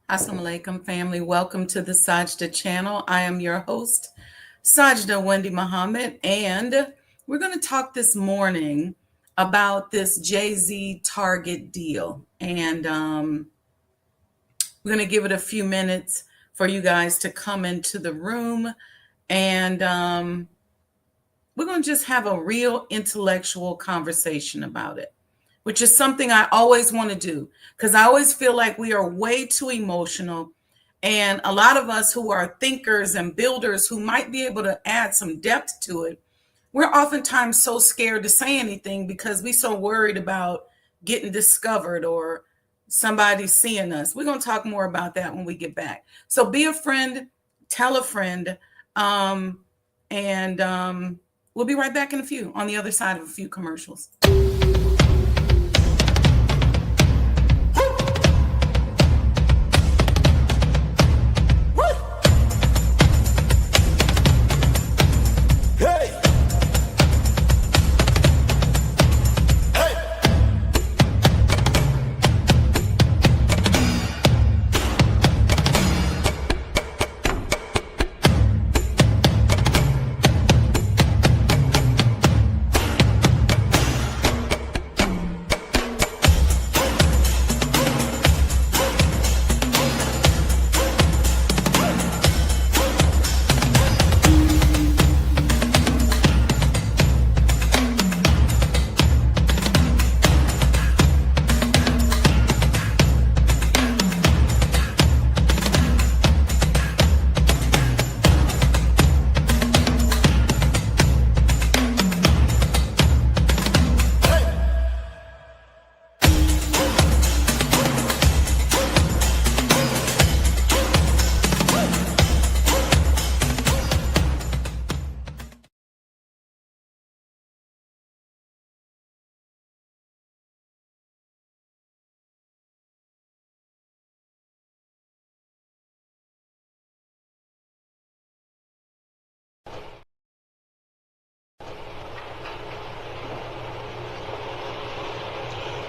Assalamu alaikum, family. Welcome to the Sajdah channel. I am your host, Sajdah Wendy Muhammad, and we're going to talk this morning about this Jay-Z Target deal. And we're going to give it a few minutes for you guys to come into the room, and we're going to just have a real intellectual conversation about it, which is something I always want to do because I always feel like we are way too emotional. And a lot of us who are thinkers and builders who might be able to add some depth to it, we're oftentimes so scared to say anything because we're so worried about getting discovered or somebody seeing us. We're going to talk more about that when we get back. So be a friend, tell a friend, and we'll be right back in a few on the other side of a few commercials.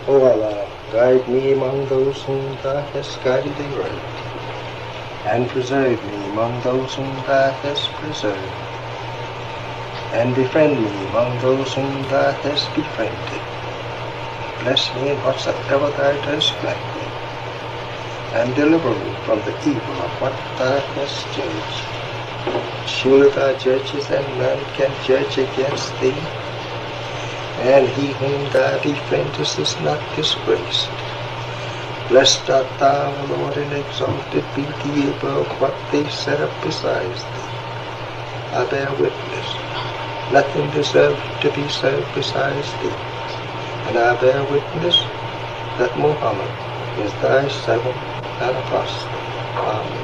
O Allah, guide me among those whom Thou hast guided aright, and preserve me among those whom Thou hast preserved, and befriend me among those whom Thou hast befriended. Bless me in whatsoever Thou dost grant me, and deliver me from the evil of what Thou hast judged. Surely Thou judgest, and none can judge against Thee, and he whom Thou befriendest is not disgraced. Blessed art Thou, O Lord, and exalted be Thee above what they set up besides Thee. I bear witness, nothing deserves to be served besides Thee, and I bear witness that Muhammad is Thy servant and apostle. Amen.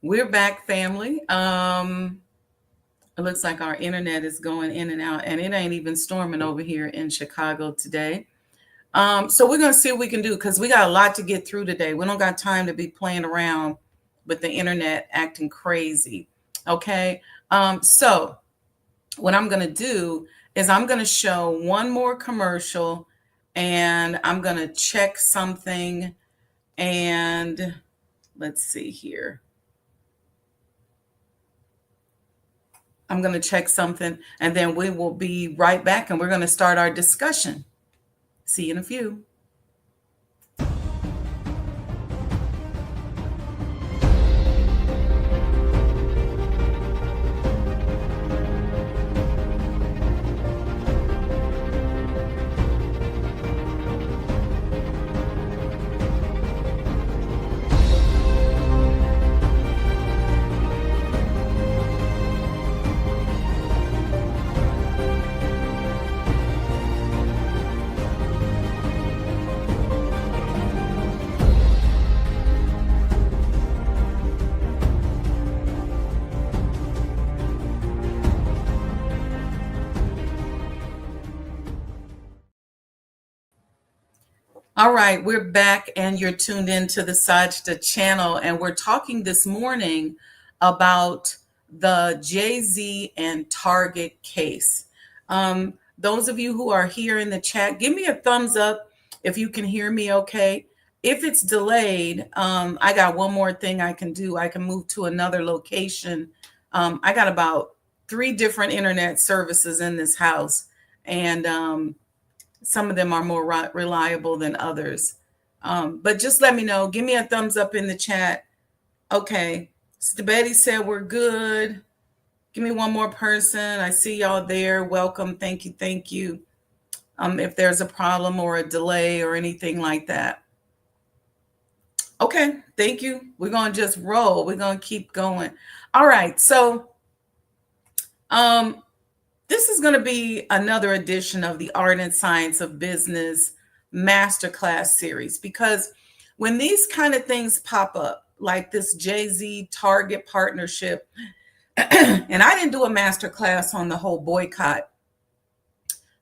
We're back, family. It looks like our internet is going in and out, and it ain't even storming over here in Chicago today. So we're going to see what we can do because we got a lot to get through today. We don't got time to be playing around with the internet acting crazy. Okay. So what I'm going to do is I'm going to show one more commercial and I'm going to check something. And let's see here. I'm going to check something and then we will be right back and we're going to start our discussion. See you in a few. All right, we're back and you're tuned into the Sajdah channel. And we're talking this morning about the Jay-Z and Target case. Those of you who are here in the chat, give me a thumbs up if you can hear me okay. If it's delayed, I got one more thing I can do. I can move to another location. I got about 3 different internet services in this house. And some of them are more reliable than others. But just let me know. Give me a thumbs up in the chat. Okay. Sister Betty said we're good. Give me one more person. I see y'all there. Welcome. Thank you. Thank you. If there's a problem or a delay or anything like that. Okay. Thank you. We're going to just roll. We're going to keep going. All right. So, this is going to be another edition of the Art and Science of Business Masterclass series, because when these kind of things pop up, like this Jay-Z Target partnership, and I didn't do a masterclass on the whole boycott,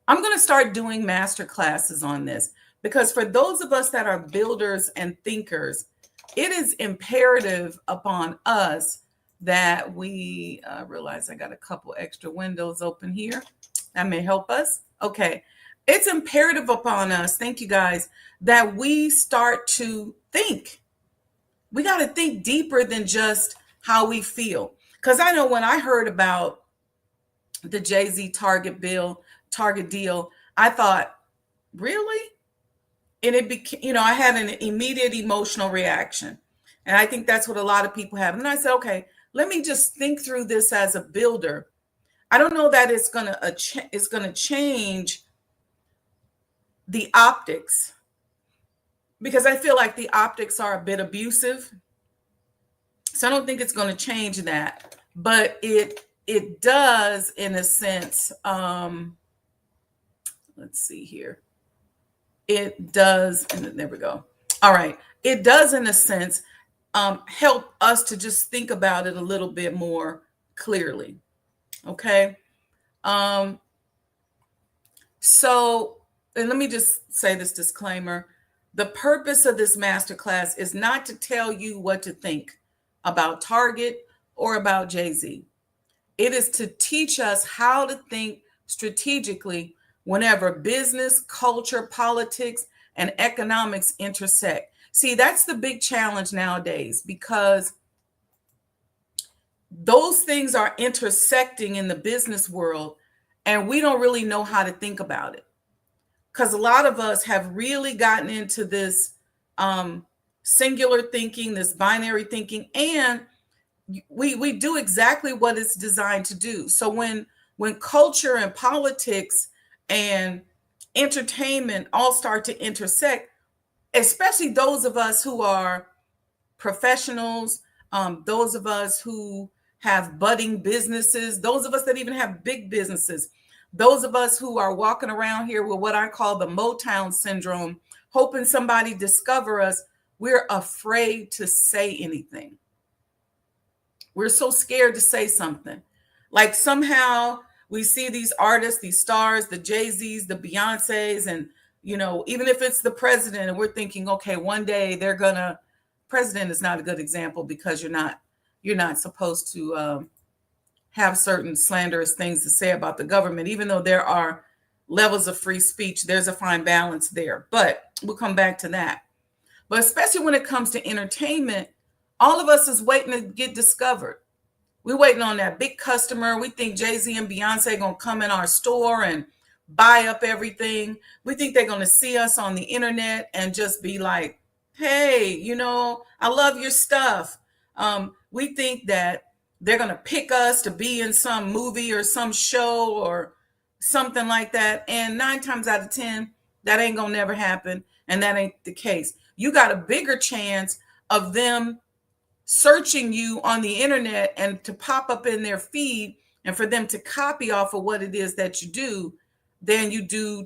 I'm going to start doing masterclasses on this, because for those of us that are builders and thinkers, it is imperative upon us that we realize I got a couple extra windows open here. That may help us. Okay. It's imperative upon us, thank you guys, that we start to think. We got to think deeper than just how we feel. Because I know when I heard about the Jay-Z Target deal, I thought, really? And it became, I had an immediate emotional reaction. And I think that's what a lot of people have. And I said, okay, let me just think through this as a builder. I don't know that it's going to change the optics, because I feel like the optics are a bit abusive. So I don't think it's going to change that, but it does in a sense. Let's see here. It does, and there we go. All right. It does in a sense help us to just think about it a little bit more clearly. Okay. So, and let me just say this disclaimer. The purpose of this masterclass is not to tell you what to think about Target or about Jay-Z. It is to teach us how to think strategically whenever business, culture, politics, and economics intersect. See, that's the big challenge nowadays, because those things are intersecting in the business world and we don't really know how to think about it. Because a lot of us have really gotten into this singular thinking, this binary thinking, and we do exactly what it's designed to do. So when culture and politics and entertainment all start to intersect, especially those of us who are professionals, those of us who have budding businesses, those of us that even have big businesses, those of us who are walking around here with what I call the Motown syndrome, hoping somebody discover us, we're afraid to say anything. We're so scared to say something. Like somehow we see these artists, these stars, the Jay-Z's, the Beyoncé's, and even if it's the president and we're thinking, okay, one day they're gonna, president is not a good example because you're not supposed to have certain slanderous things to say about the government, even though there are levels of free speech. There's a fine balance there, but we'll come back to that. But especially when it comes to entertainment, all of us is waiting to get discovered. We're waiting on that big customer. We think Jay-Z and Beyonce gonna come in our store and buy up everything. We think they're gonna see us on the internet and just be like, hey, I love your stuff. We think that they're gonna pick us to be in some movie or some show or something like that. And 9 times out of 10, that ain't gonna never happen. And that ain't the case. You got a bigger chance of them searching you on the internet and to pop up in their feed and for them to copy off of what it is that you do than you do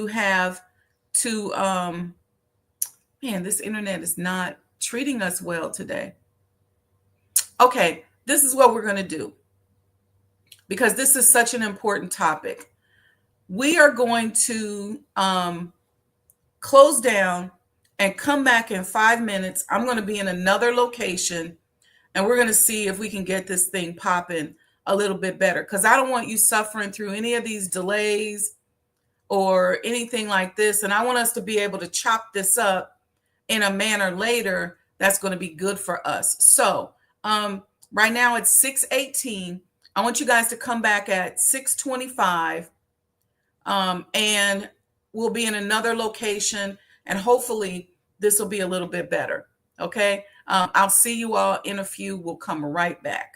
have to man, this internet is not treating us well today. Okay, this is what we're going to do because this is such an important topic. We are going to close down and come back in 5 minutes. I'm going to be in another location and we're going to see if we can get this thing popping a little bit better, because I don't want you suffering through any of these delays or anything like this. And I want us to be able to chop this up in a manner later that's going to be good for us. So right now it's 6:18. I want you guys to come back at 6:25, and we'll be in another location, and hopefully this will be a little bit better. Okay. I'll see you all in a few. We'll come right back.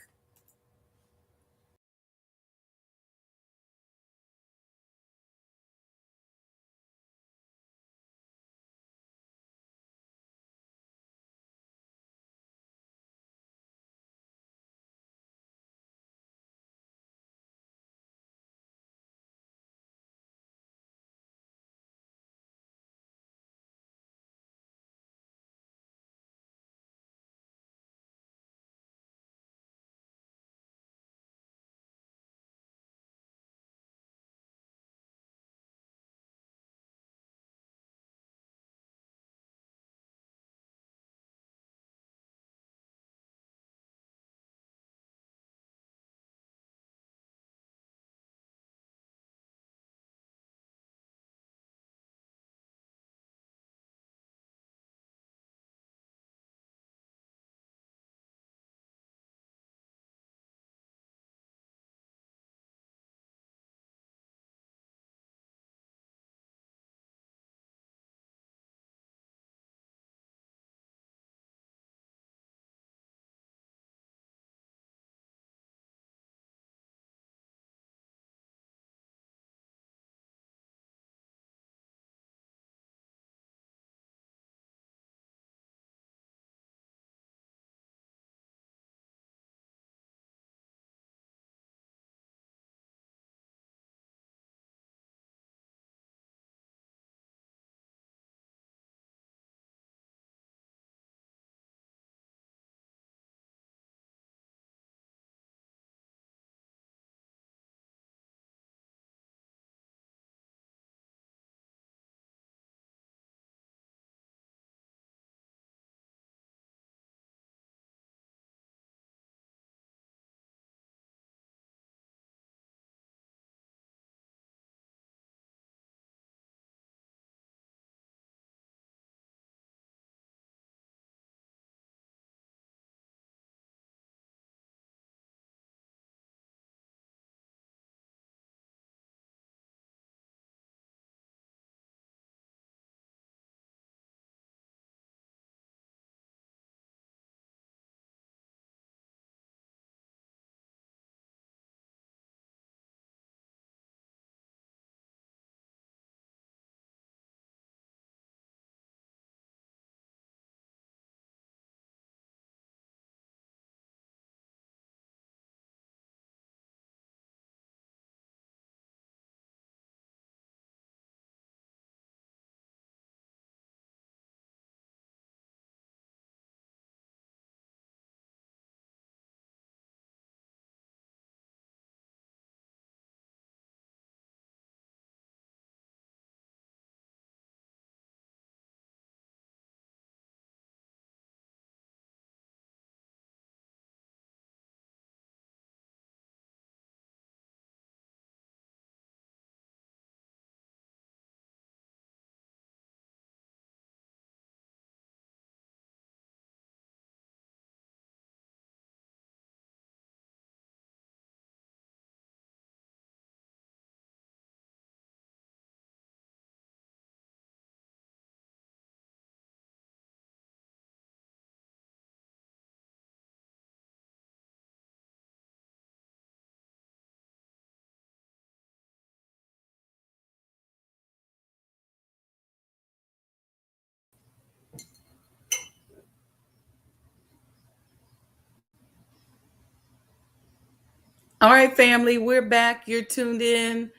All right, family, we're back. You're tuned in.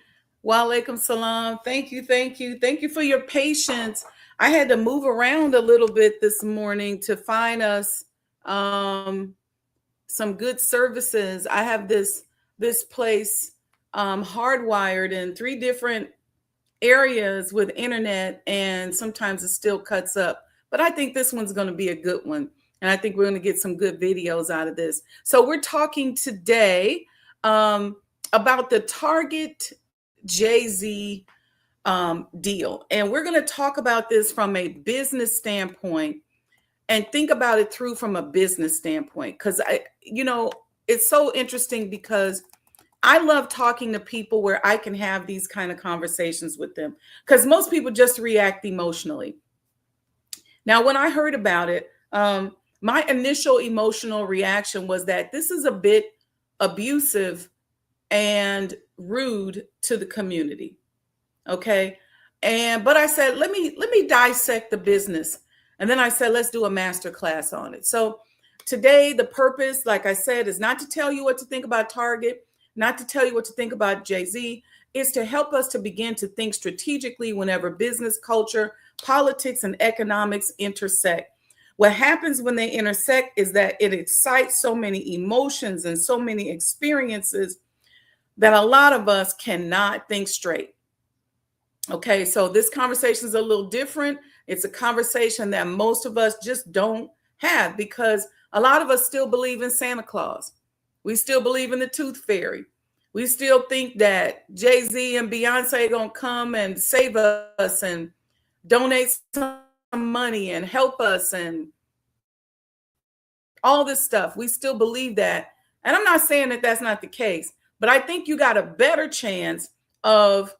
Wa alaikum salam. Thank you, thank you. Thank you for your patience. I had to move around a little bit this morning to find us um, some good services. I have this place hardwired in 3 different areas with internet, and sometimes it still cuts up. But I think this one's going to be a good one. And I think we're going to get some good videos out of this. So we're talking today um, about the Target Jay-Z deal. And we're going to talk about this from a business standpoint and think about it through from a business standpoint. Because it's so interesting because I love talking to people where I can have these kind of conversations with them, because most people just react emotionally. Now, when I heard about it, my initial emotional reaction was that this is a bit abusive and rude to the community. Okay. But I said, let me dissect the business. And then I said, let's do a master class on it. So today, the purpose, like I said, is not to tell you what to think about Target, not to tell you what to think about Jay-Z. Is to help us to begin to think strategically whenever business, culture, politics, and economics intersect. What happens when they intersect is that it excites so many emotions and so many experiences that a lot of us cannot think straight. Okay, so this conversation is a little different. It's a conversation that most of us just don't have, because a lot of us still believe in Santa Claus. We still believe in the tooth fairy. We still think that Jay-Z and Beyonce are going to come and save us and donate some money and help us and all this stuff. We still believe that. And I'm not saying that that's not the case, but I think you got a better chance of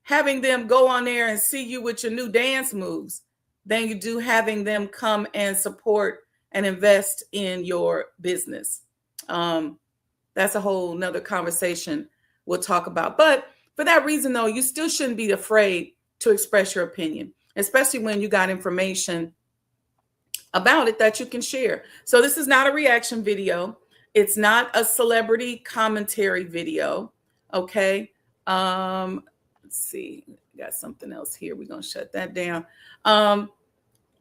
having them go on there and see you with your new dance moves than you do having them come and support and invest in your business. That's a whole nother conversation we'll talk about. But for that reason, though, you still shouldn't be afraid to express your opinion, especially when you got information about it that you can share. So this is not a reaction video. It's not a celebrity commentary video. Okay. Let's see. Got something else here. We're going to shut that down.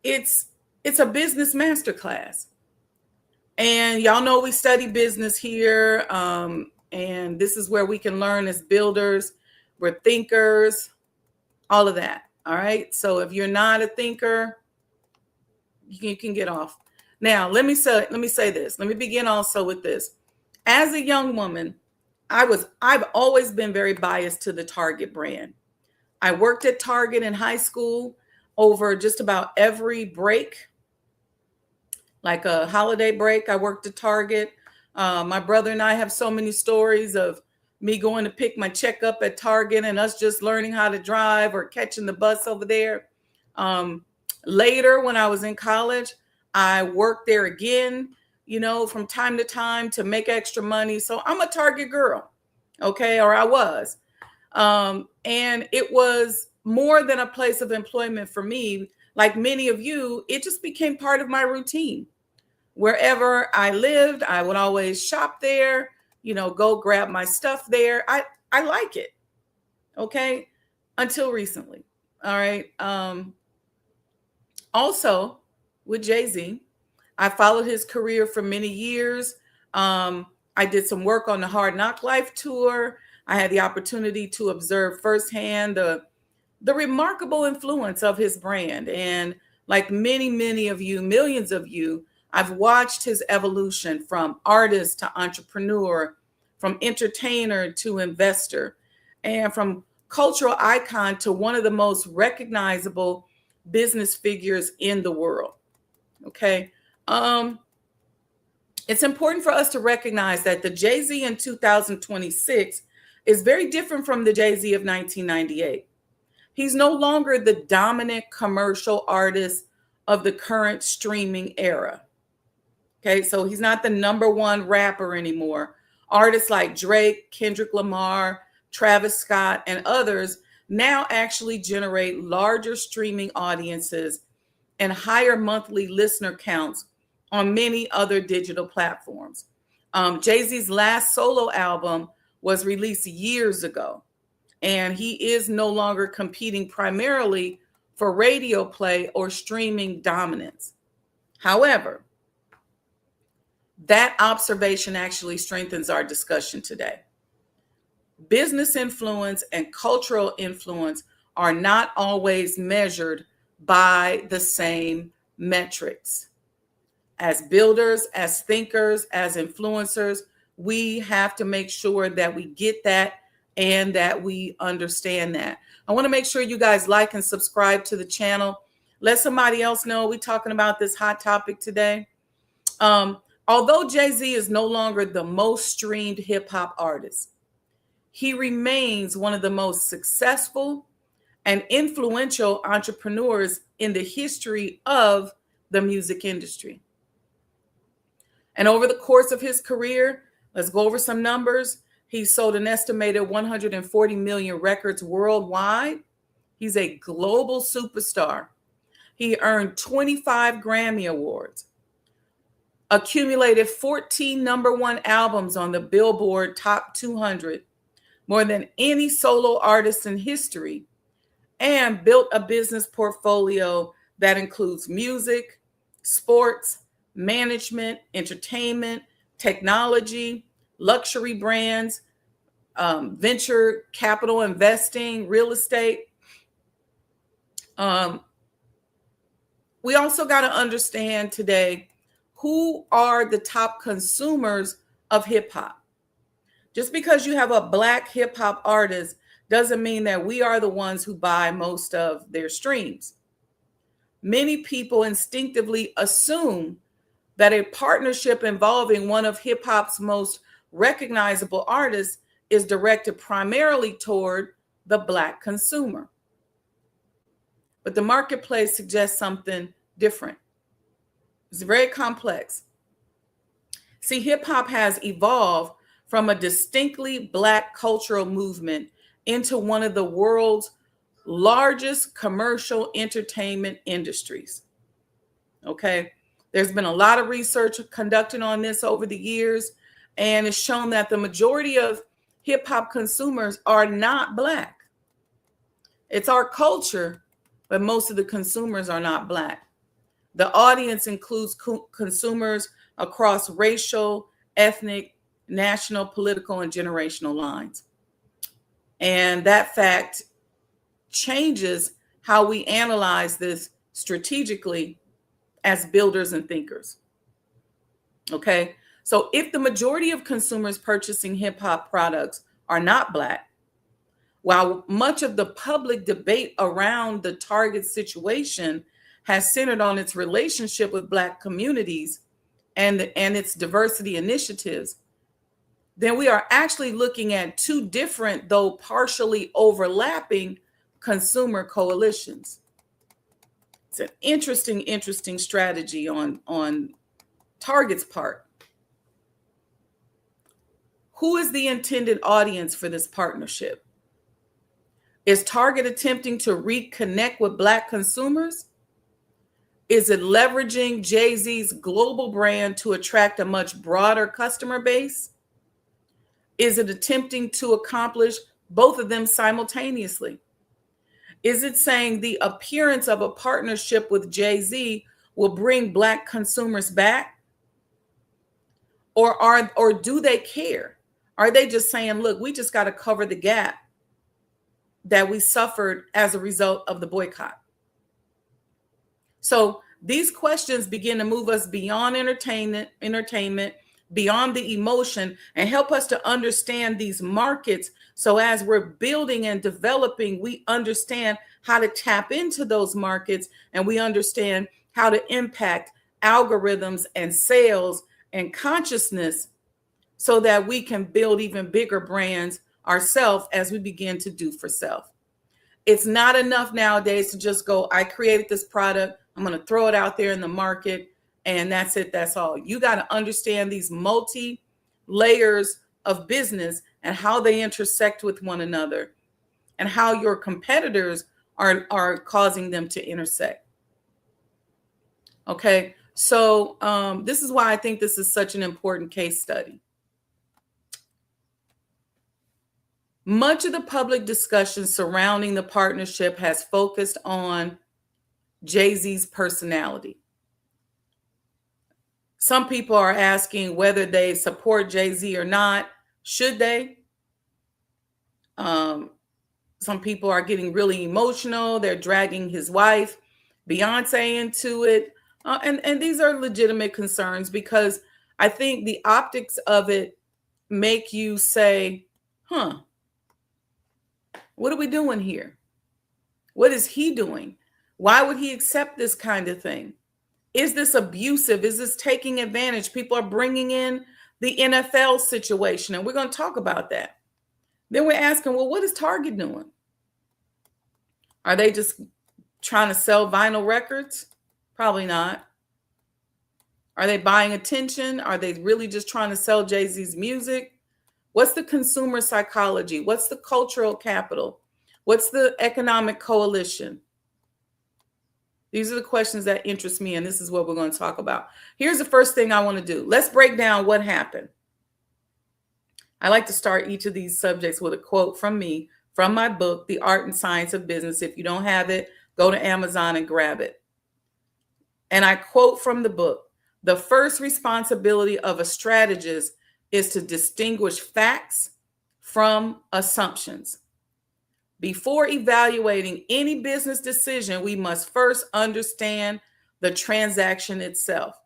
It's a business masterclass. And y'all know we study business here. And this is where we can learn as builders. We're thinkers, all of that. All right. So if you're not a thinker, you can get off. Now, let me say this. Let me begin also with this. As a young woman, I've always been very biased to the Target brand. I worked at Target in high school over just about every break. Like a holiday break, I worked at Target. My brother and I have so many stories of me going to pick my check up at Target and us just learning how to drive or catching the bus over there. Later, when I was in college, I worked there again, from time to time to make extra money. So I'm a Target girl, okay, or I was. And it was more than a place of employment for me. Like many of you, it just became part of my routine. Wherever I lived, I would always shop there, go grab my stuff there. I like it. Okay. Until recently. All right. Also, with Jay-Z, I followed his career for many years. I did some work on the Hard Knock Life tour. I had the opportunity to observe firsthand the remarkable influence of his brand. And like many, many of you, millions of you, I've watched his evolution from artist to entrepreneur, from entertainer to investor, and from cultural icon to one of the most recognizable business figures in the world. Okay. It's important for us to recognize that the Jay-Z in 2026 is very different from the Jay-Z of 1998. He's no longer the dominant commercial artist of the current streaming era. Okay, so he's not the number one rapper anymore. Artists like Drake, Kendrick Lamar, Travis Scott, and others now actually generate larger streaming audiences and higher monthly listener counts on many other digital platforms. Jay-Z's last solo album was released years ago, and he is no longer competing primarily for radio play or streaming dominance. However, that observation actually strengthens our discussion today. Business influence and cultural influence are not always measured by the same metrics. As builders, as thinkers, as influencers, we have to make sure that we get that and that we understand that. I want to make sure you guys like and subscribe to the channel. Let somebody else know we're talking about this hot topic today. Although Jay-Z is no longer the most streamed hip hop artist, he remains one of the most successful and influential entrepreneurs in the history of the music industry. And over the course of his career, let's go over some numbers. He sold an estimated 140 million records worldwide. He's a global superstar. He earned 25 Grammy Awards, accumulated 14 #1 albums on the Billboard Top 200, more than any solo artist in history, and built a business portfolio that includes music, sports, management, entertainment, technology, luxury brands, venture capital investing, real estate. We also got to understand today who are the top consumers of hip hop. Just because you have a Black hip hop artist doesn't mean that we are the ones who buy most of their streams. Many people instinctively assume that a partnership involving one of hip hop's most recognizable artists is directed primarily toward the Black consumer. But the marketplace suggests something different. It's very complex. See, hip hop has evolved from a distinctly Black cultural movement into one of the world's largest commercial entertainment industries. Okay. There's been a lot of research conducted on this over the years, and it's shown that the majority of hip hop consumers are not Black. It's our culture, but most of the consumers are not Black. The audience includes consumers across racial, ethnic, national, political, and generational lines. And that fact changes how we analyze this strategically as builders and thinkers. Okay, so if the majority of consumers purchasing hip hop products are not Black, while much of the public debate around the Target situation has centered on its relationship with Black communities and its diversity initiatives, then we are actually looking at two different, though partially overlapping, consumer coalitions. It's an interesting strategy on Target's part. Who is the intended audience for this partnership? Is Target attempting to reconnect with Black consumers? Is it leveraging Jay-Z's global brand to attract a much broader customer base? Is it attempting to accomplish both of them simultaneously? Is it saying the appearance of a partnership with Jay-Z will bring Black consumers back? Or do they care? Are they just saying, look, we just got to cover the gap that we suffered as a result of the boycott? So these questions begin to move us beyond entertainment, beyond the emotion, and help us to understand these markets. So as we're building and developing, we understand how to tap into those markets, and we understand how to impact algorithms and sales and consciousness so that we can build even bigger brands ourselves as we begin to do for self. It's not enough nowadays to just go, I created this product, I'm going to throw it out there in the market, and that's it, that's all. You got to understand these multi layers of business and how they intersect with one another and how your competitors are causing them to intersect. Okay, so this is why I think this is such an important case study. Much of the public discussion surrounding the partnership has focused on Jay-Z's personality. Some people are asking whether they support Jay-Z or not. Should they? Some people are getting really emotional. They're dragging his wife, Beyonce, into it. And these are legitimate concerns because I think the optics of it make you say, what are we doing here? What is he doing? Why would he accept this kind of thing? Is this abusive? Is this taking advantage? People are bringing in the NFL situation, and we're going to talk about that. Then we're asking, well, what is Target doing? Are they just trying to sell vinyl records? Probably not. Are they buying attention? Are they really just trying to sell Jay-Z's music? What's the consumer psychology? What's the cultural capital? What's the economic coalition? These are the questions that interest me, and this is what we're going to talk about. Here's the first thing I want to do. Let's break down what happened. I like to start each of these subjects with a quote from me, from my book, The Art and Science of Business. If you don't have it, go to Amazon and grab it. And I quote from the book, "The first responsibility of a strategist is to distinguish facts from assumptions. Before evaluating any business decision, we must first understand the transaction itself."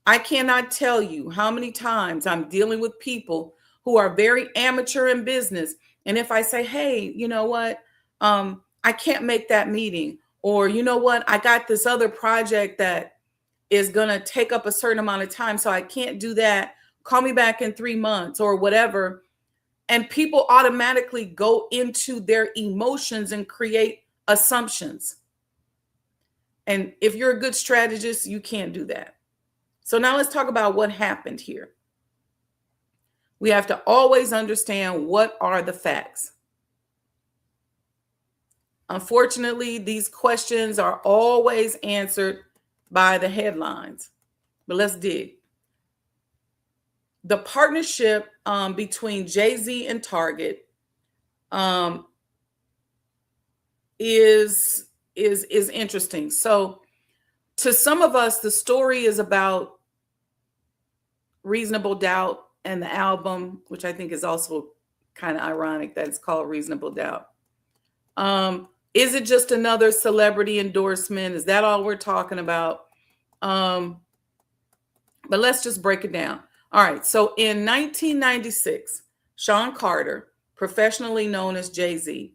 I cannot tell you how many times I'm dealing with people who are very amateur in business. And if I say, hey, you know what? I can't make that meeting. Or, you know what? I got this other project that is going to take up a certain amount of time, so I can't do that. Call me back in 3 months or whatever. And people automatically go into their emotions and create assumptions. And if you're a good strategist, you can't do that. So now let's talk about what happened here. We have to always understand what are the facts. Unfortunately, these questions are always answered by the headlines. But let's dig. The partnership between Jay-Z and Target is interesting. So to some of us, the story is about Reasonable Doubt and the album, which I think is also kind of ironic that it's called Reasonable Doubt. Is it just another celebrity endorsement? Is that all we're talking about? But let's just break it down. All right. So in 1996, Sean Carter, professionally known as Jay-Z,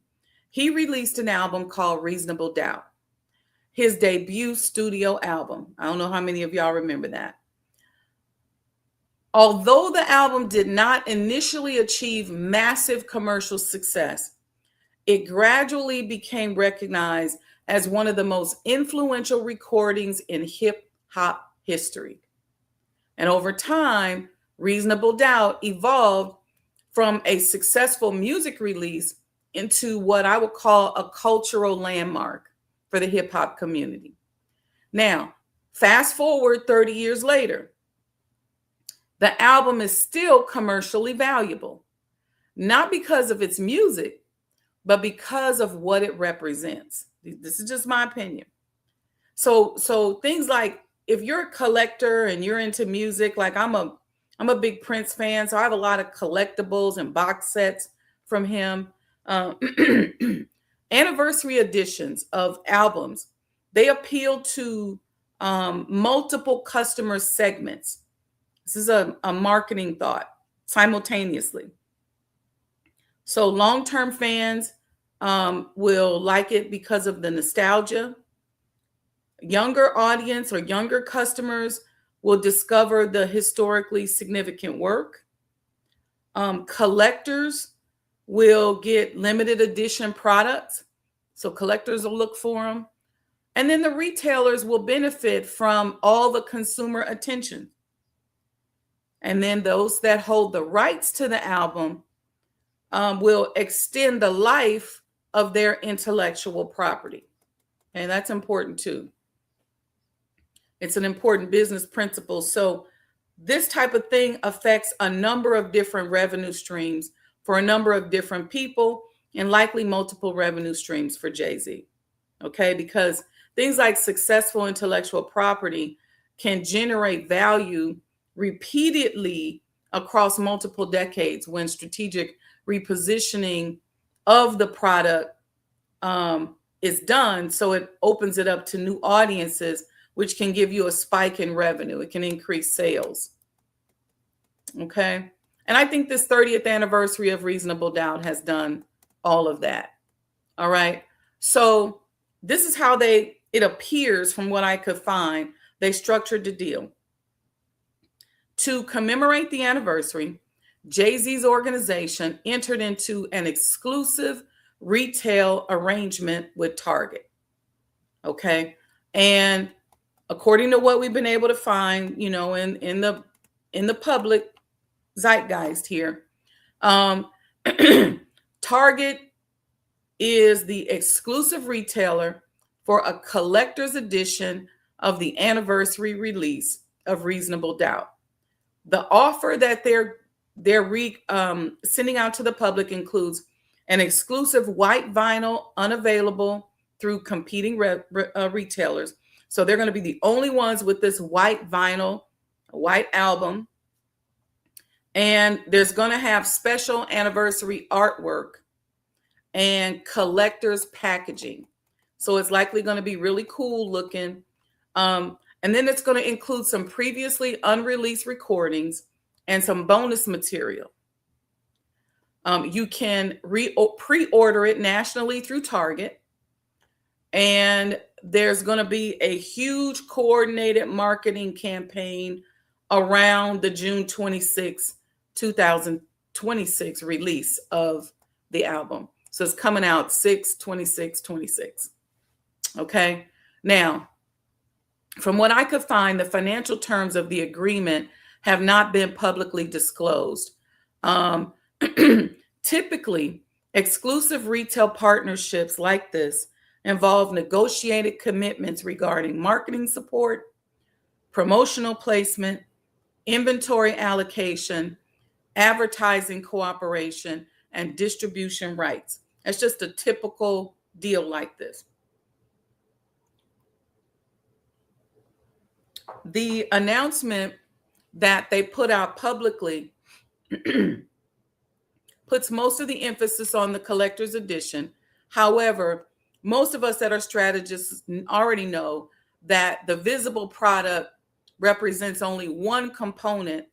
he released an album called Reasonable Doubt, his debut studio album. I don't know how many of y'all remember that. Although the album did not initially achieve massive commercial success, it gradually became recognized as one of the most influential recordings in hip hop history. And over time, Reasonable Doubt evolved from a successful music release into what I would call a cultural landmark for the hip hop community. Now, fast forward 30 years later, the album is still commercially valuable, not because of its music, but because of what it represents. This is just my opinion. So things like, if you're a collector and you're into music, like I'm a big Prince fan, so I have a lot of collectibles and box sets from him. Anniversary editions of albums, they appeal to multiple customer segments. This is a marketing thought simultaneously. So long-term fans will like it because of the nostalgia. Younger audience or younger customers will discover the historically significant work. Collectors will get limited edition products. So collectors will look for them. And then the retailers will benefit from all the consumer attention. And then those that hold the rights to the album will extend the life of their intellectual property. And that's important too. It's an important business principle. So this type of thing affects a number of different revenue streams, for a number of different people and likely multiple revenue streams for Jay-Z. Okay, because things like successful intellectual property can generate value repeatedly across multiple decades when strategic repositioning of the product is done. So it opens it up to new audiences, which can give you a spike in revenue. It can increase sales. Okay. And I think this 30th anniversary of Reasonable Doubt has done all of that. All right. So this is how it appears from what I could find, they structured the deal. To commemorate the anniversary, Jay-Z's organization entered into an exclusive retail arrangement with Target. Okay. And according to what we've been able to find, in the public zeitgeist here, Target is the exclusive retailer for a collector's edition of the anniversary release of Reasonable Doubt. The offer that they're sending out to the public includes an exclusive white vinyl unavailable through competing retailers. So they're going to be the only ones with this white vinyl, white album. And there's going to have special anniversary artwork and collector's packaging. So it's likely going to be really cool looking. And then it's going to include some previously unreleased recordings and some bonus material. You can pre-order it nationally through Target. And there's going to be a huge coordinated marketing campaign around the June 26, 2026 release of the album. So it's coming out 6/26/26. Okay. Now, from what I could find, the financial terms of the agreement have not been publicly disclosed. Typically, exclusive retail partnerships like this involve negotiated commitments regarding marketing support, promotional placement, inventory allocation, advertising cooperation, and distribution rights. That's just a typical deal like this. The announcement that they put out publicly puts most of the emphasis on the collector's edition. However, most of us that are strategists already know that the visible product represents only one component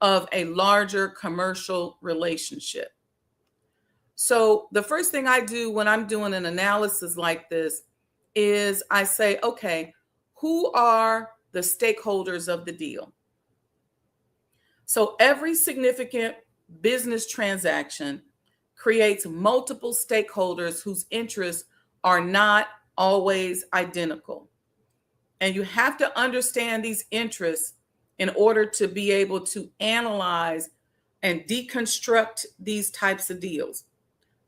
of a larger commercial relationship. So the first thing I do when I'm doing an analysis like this is I say, okay, who are the stakeholders of the deal? So every significant business transaction creates multiple stakeholders whose interests are not always identical. And you have to understand these interests in order to be able to analyze and deconstruct these types of deals.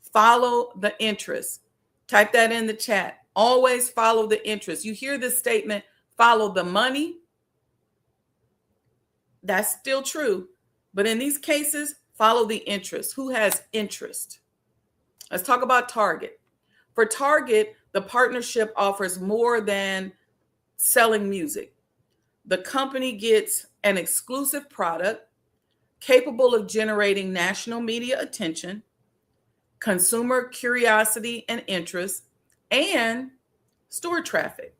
Follow the interests. Type that in the chat. Always follow the interests. You hear this statement, follow the money. That's still true. But in these cases, follow the interest. Who has interest? Let's talk about Target. For Target, the partnership offers more than selling music. The company gets an exclusive product capable of generating national media attention, consumer curiosity and interest, and store traffic.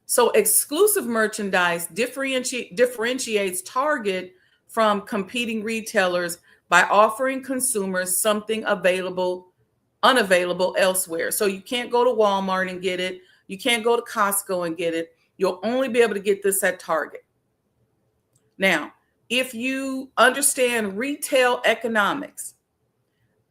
So exclusive merchandise differentiates Target from competing retailers by offering consumers something unavailable elsewhere. So you can't go to Walmart and get it. You can't go to Costco and get it. You'll only be able to get this at Target. Now, if you understand retail economics,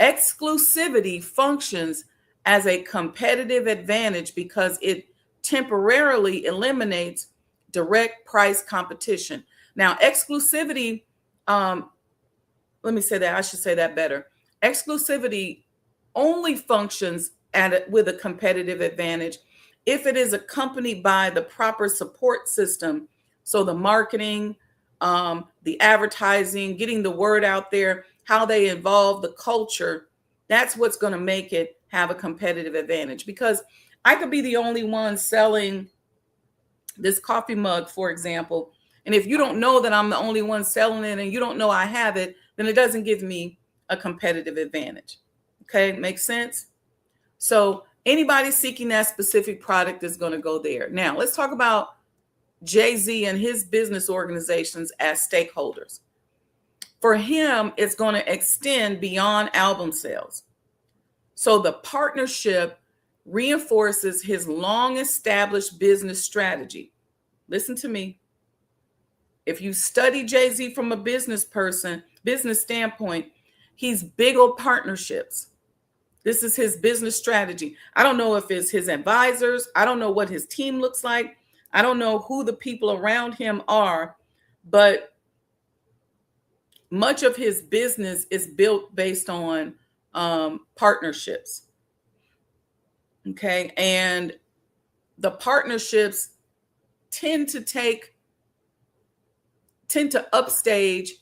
exclusivity functions as a competitive advantage because it temporarily eliminates direct price competition. Now, exclusivity, let me say that, I should say that better. Exclusivity only functions with a competitive advantage if it is accompanied by the proper support system. So the marketing, the advertising, getting the word out there how they involve the culture, that's what's going to make it have a competitive advantage. Because I could be the only one selling this coffee mug, for example. And if you don't know that I'm the only one selling it and you don't know I have it, then it doesn't give me a competitive advantage. Okay, makes sense? So anybody seeking that specific product is going to go there. Now, let's talk about Jay-Z and his business organizations as stakeholders. For him, it's going to extend beyond album sales. So the partnership reinforces his long established business strategy. Listen to me. If you study Jay-Z from a business standpoint, he's big on partnerships. This is his business strategy. I don't know if it's his advisors. I don't know what his team looks like. I don't know who the people around him are, but much of his business is built based on partnerships. Okay. And the partnerships tend to upstage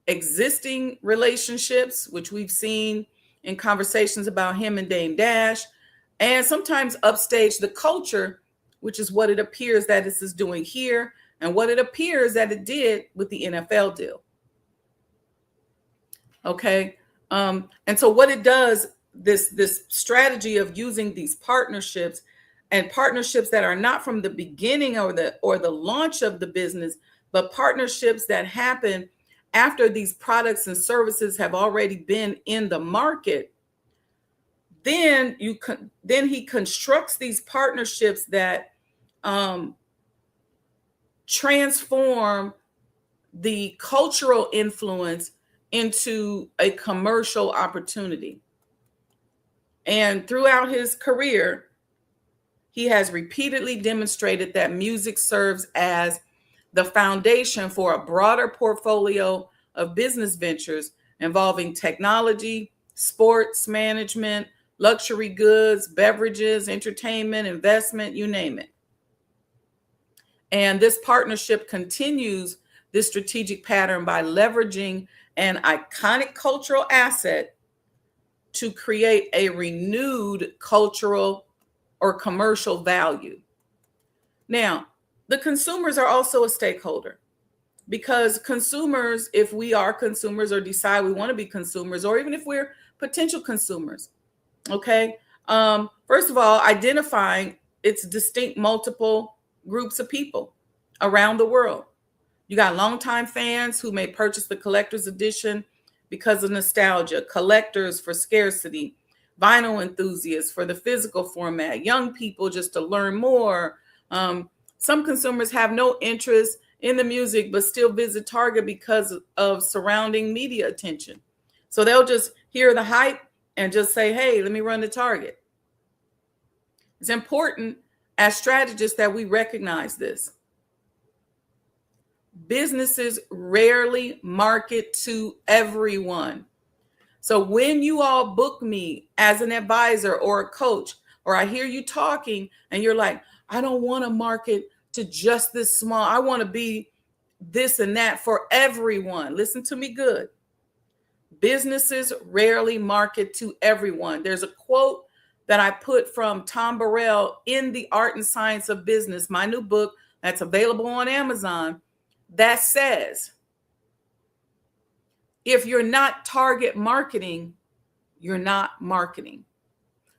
existing relationships, which we've seen in conversations about him and Dame Dash, and sometimes upstage the culture, which is what it appears that this is doing here and what it appears that it did with the NFL deal. Okay. And so what it does, this strategy of using these partnerships and partnerships that are not from the beginning or the launch of the business, but partnerships that happen after these products and services have already been in the market, then he constructs these partnerships that transform the cultural influence into a commercial opportunity. And throughout his career, he has repeatedly demonstrated that music serves as the foundation for a broader portfolio of business ventures involving technology, sports management, luxury goods, beverages, entertainment, investment, you name it. And this partnership continues this strategic pattern by leveraging an iconic cultural asset to create a renewed cultural or commercial value. Now, the consumers are also a stakeholder, because consumers, if we are consumers or decide we want to be consumers, or even if we're potential consumers, okay, first of all, identifying its distinct multiple groups of people around the world. You got longtime fans who may purchase the collector's edition because of nostalgia, collectors for scarcity, vinyl enthusiasts for the physical format, young people just to learn more. Some consumers have no interest in the music, but still visit Target because of surrounding media attention. So they'll just hear the hype and just say, hey, let me run to Target. It's important as strategists that we recognize this. Businesses rarely market to everyone. So when you all book me as an advisor or a coach, or I hear you talking and you're like, I don't want to market to just this small. I want to be this and that for everyone. Listen to me good. Businesses rarely market to everyone. There's a quote that I put from Tom Burrell in The Art and Science of Business, my new book that's available on Amazon, that says, if you're not target marketing, you're not marketing.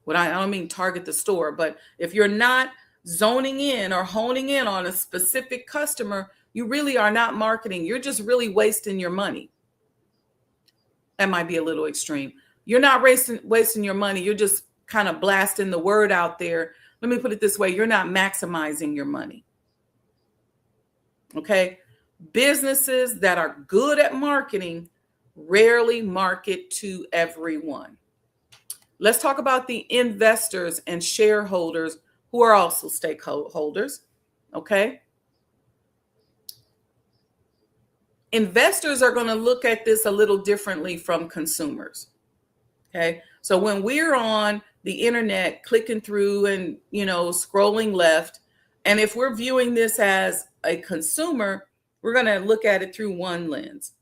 I don't mean target the store, but if you're not zoning in or honing in on a specific customer, you really are not marketing. You're just really wasting your money. That might be a little extreme. You're not wasting your money. You're just kind of blasting the word out there. Let me put it this way. You're not maximizing your money. Okay. Businesses that are good at marketing rarely market to everyone. Let's talk about the investors and shareholders who are also stakeholders. Okay. Investors are going to look at this a little differently from consumers. Okay. So when we're on the internet clicking through and, scrolling left, and if we're viewing this as a consumer, we're going to look at it through one lens.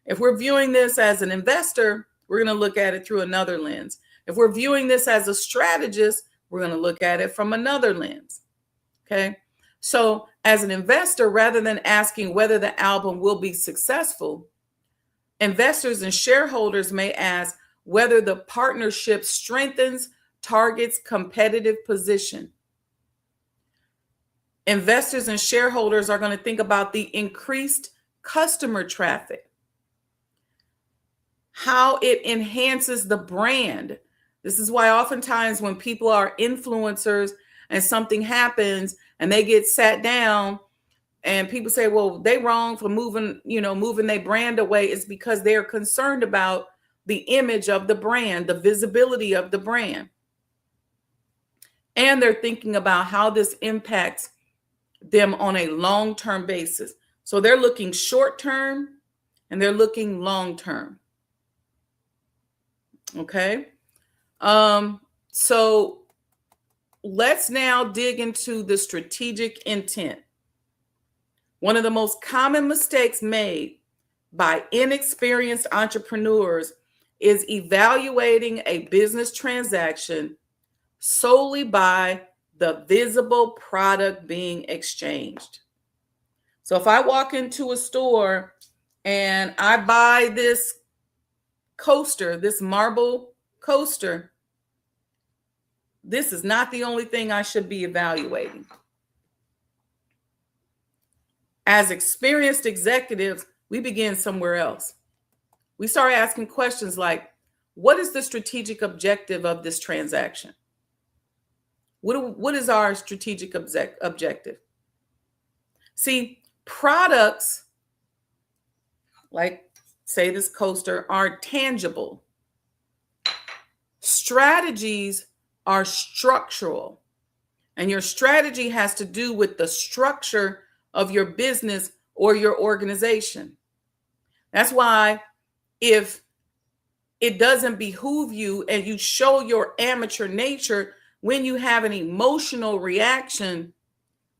If we're viewing this as an investor, we're going to look at it through another lens. If we're viewing this as a strategist, we're going to look at it from another lens. Okay. So as an investor, rather than asking whether the album will be successful, investors and shareholders may ask whether the partnership strengthens Target's competitive position. Investors and shareholders are going to think about the increased customer traffic, how it enhances the brand. This is why oftentimes when people are influencers and something happens and they get sat down and people say, well, they wrong for moving their brand away, it's because they're concerned about the image of the brand, the visibility of the brand. And they're thinking about how this impacts them on a long-term basis. So they're looking short-term and they're looking long-term. Okay. So let's now dig into the strategic intent. One of the most common mistakes made by inexperienced entrepreneurs is evaluating a business transaction solely by the visible product being exchanged. So if I walk into a store and I buy this coaster, this marble coaster, this is not the only thing I should be evaluating. As experienced executives, we begin somewhere else. We start asking questions like, what is the strategic objective of this transaction? What is our strategic objective? See, products, like say this coaster, are tangible. Strategies are structural. And your strategy has to do with the structure of your business or your organization. That's why if it doesn't behoove you and you show your amateur nature when you have an emotional reaction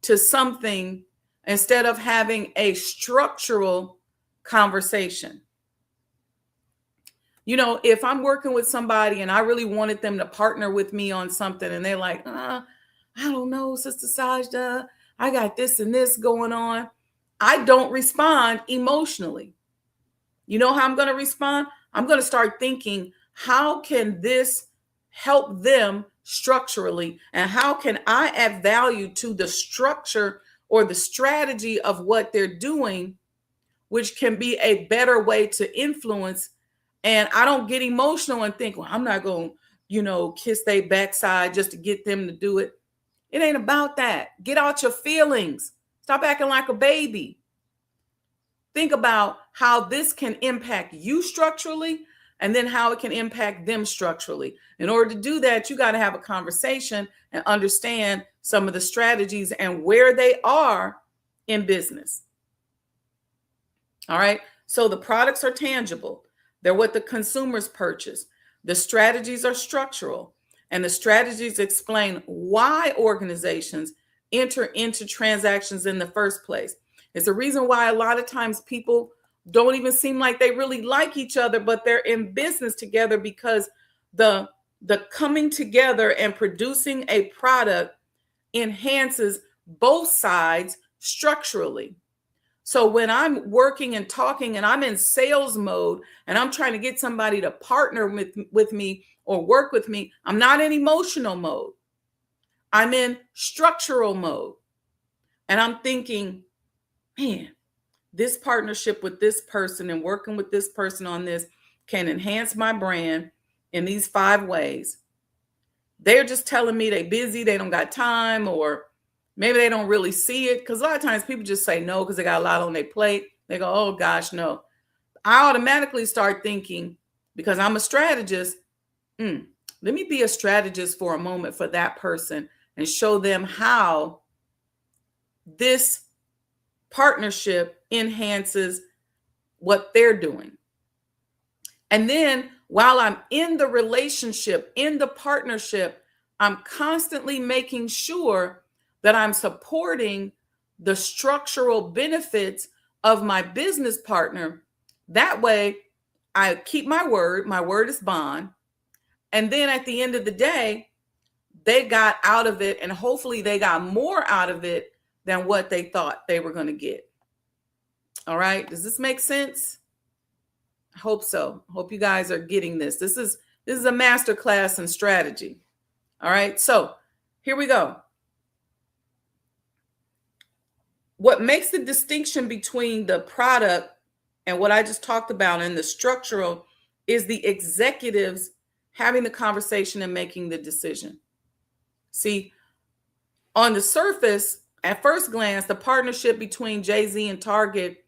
to something instead of having a structural conversation. You know, if I'm working with somebody and I really wanted them to partner with me on something and they're like, I don't know, Sister Sajdah, I got this and this going on. I don't respond emotionally. You know how I'm going to respond? I'm going to start thinking, how can this help them structurally? And how can I add value to the structure or the strategy of what they're doing, which can be a better way to influence? And I don't get emotional and think, well, I'm not going to, kiss their backside just to get them to do it. It ain't about that. Get out your feelings. Stop acting like a baby. Think about how this can impact you structurally and then how it can impact them structurally. In order to do that, you got to have a conversation and understand some of the strategies and where they are in business. All right. So the products are tangible. They're what the consumers purchase. The strategies are structural. And the strategies explain why organizations enter into transactions in the first place. It's the reason why a lot of times people don't even seem like they really like each other, but they're in business together because the coming together and producing a product enhances both sides structurally. So when I'm working and talking and I'm in sales mode and I'm trying to get somebody to partner with me or work with me, I'm not in emotional mode. I'm in structural mode. And I'm thinking, man, this partnership with this person and working with this person on this can enhance my brand in these 5 ways. They're just telling me they're busy, they don't got time, or maybe they don't really see it. Because a lot of times people just say no because they got a lot on their plate. They go, oh gosh, no. I automatically start thinking, because I'm a strategist, let me be a strategist for a moment for that person and show them how this partnership enhances what they're doing. And then while I'm in the relationship, in the partnership, I'm constantly making sure that I'm supporting the structural benefits of my business partner That way, I keep my word. My word is bond. And then at the end of the day, they got out of it, and hopefully they got more out of it than what they thought they were going to get. All right. Does this make sense? I hope so. Hope you guys are getting this. This is a master class in strategy. All right. So here we go. What makes the distinction between the product and what I just talked about and the structural is the executives having the conversation and making the decision. See, on the surface, at first glance, the partnership between Jay-Z and Target,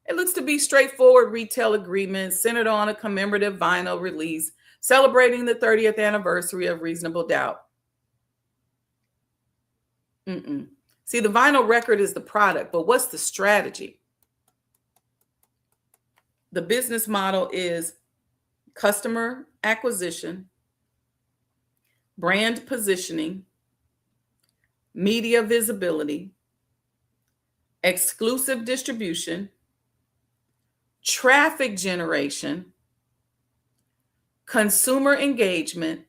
it looks to be straightforward retail agreement centered on a commemorative vinyl release celebrating the 30th anniversary of Reasonable Doubt. See, the vinyl record is the product, but what's the strategy? The business model is customer acquisition, brand positioning, media visibility, exclusive distribution, traffic generation, consumer engagement,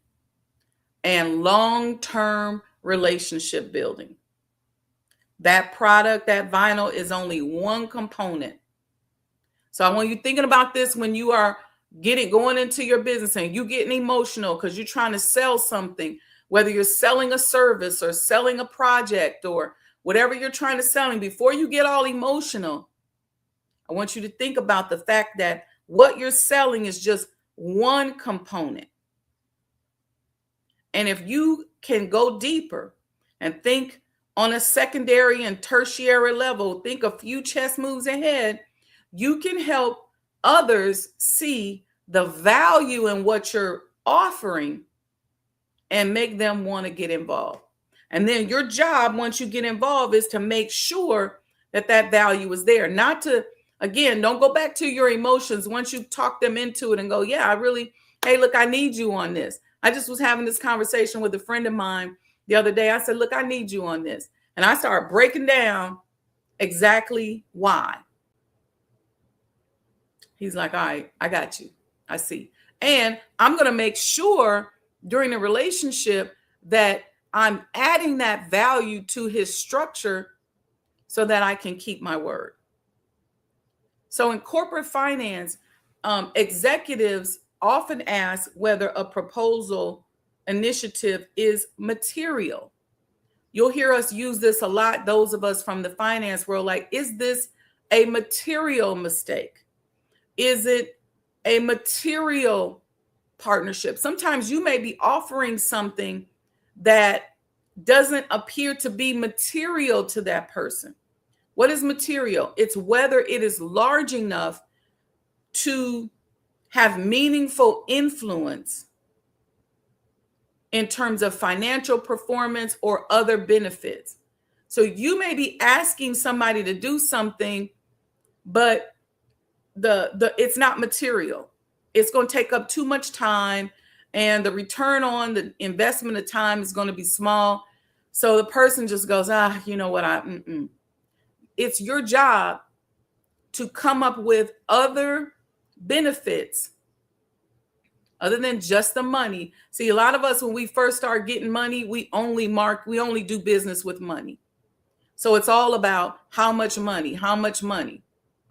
and long-term relationship building. That product, that vinyl, is only one component. So I want you thinking about this when you are going into your business and you getting emotional because you're trying to sell something, whether you're selling a service or selling a project or whatever you're trying to sell. And before you get all emotional, I want you to think about the fact that what you're selling is just one component. And if you can go deeper and think on a secondary and tertiary level, think a few chess moves ahead, you can help others see the value in what you're offering and make them want to get involved. And then your job, once you get involved, is to make sure that that value is there. Not to, again, don't go back to your emotions once you talk them into it and go, yeah, hey, look, I need you on this. I just was having this conversation with a friend of mine the other day. I said, look, I need you on this. And I started breaking down exactly why. He's like, all right, I got you. I see. And I'm going to make sure during the relationship that I'm adding that value to his structure so that I can keep my word. So in corporate finance, executives often ask whether a proposal initiative is material. You'll hear us use this a lot, those of us from the finance world, like, is this a material mistake? Is it a material partnership? Sometimes you may be offering something that doesn't appear to be material to that person. What is material? It's whether it is large enough to have meaningful influence in terms of financial performance or other benefits. So you may be asking somebody to do something, but it's not material. It's going to take up too much time, and the return on the investment of time is going to be small. So the person just goes, you know what? It's your job to come up with other benefits other than just the money. See, a lot of us, when we first start getting money, we only do business with money. So it's all about how much money.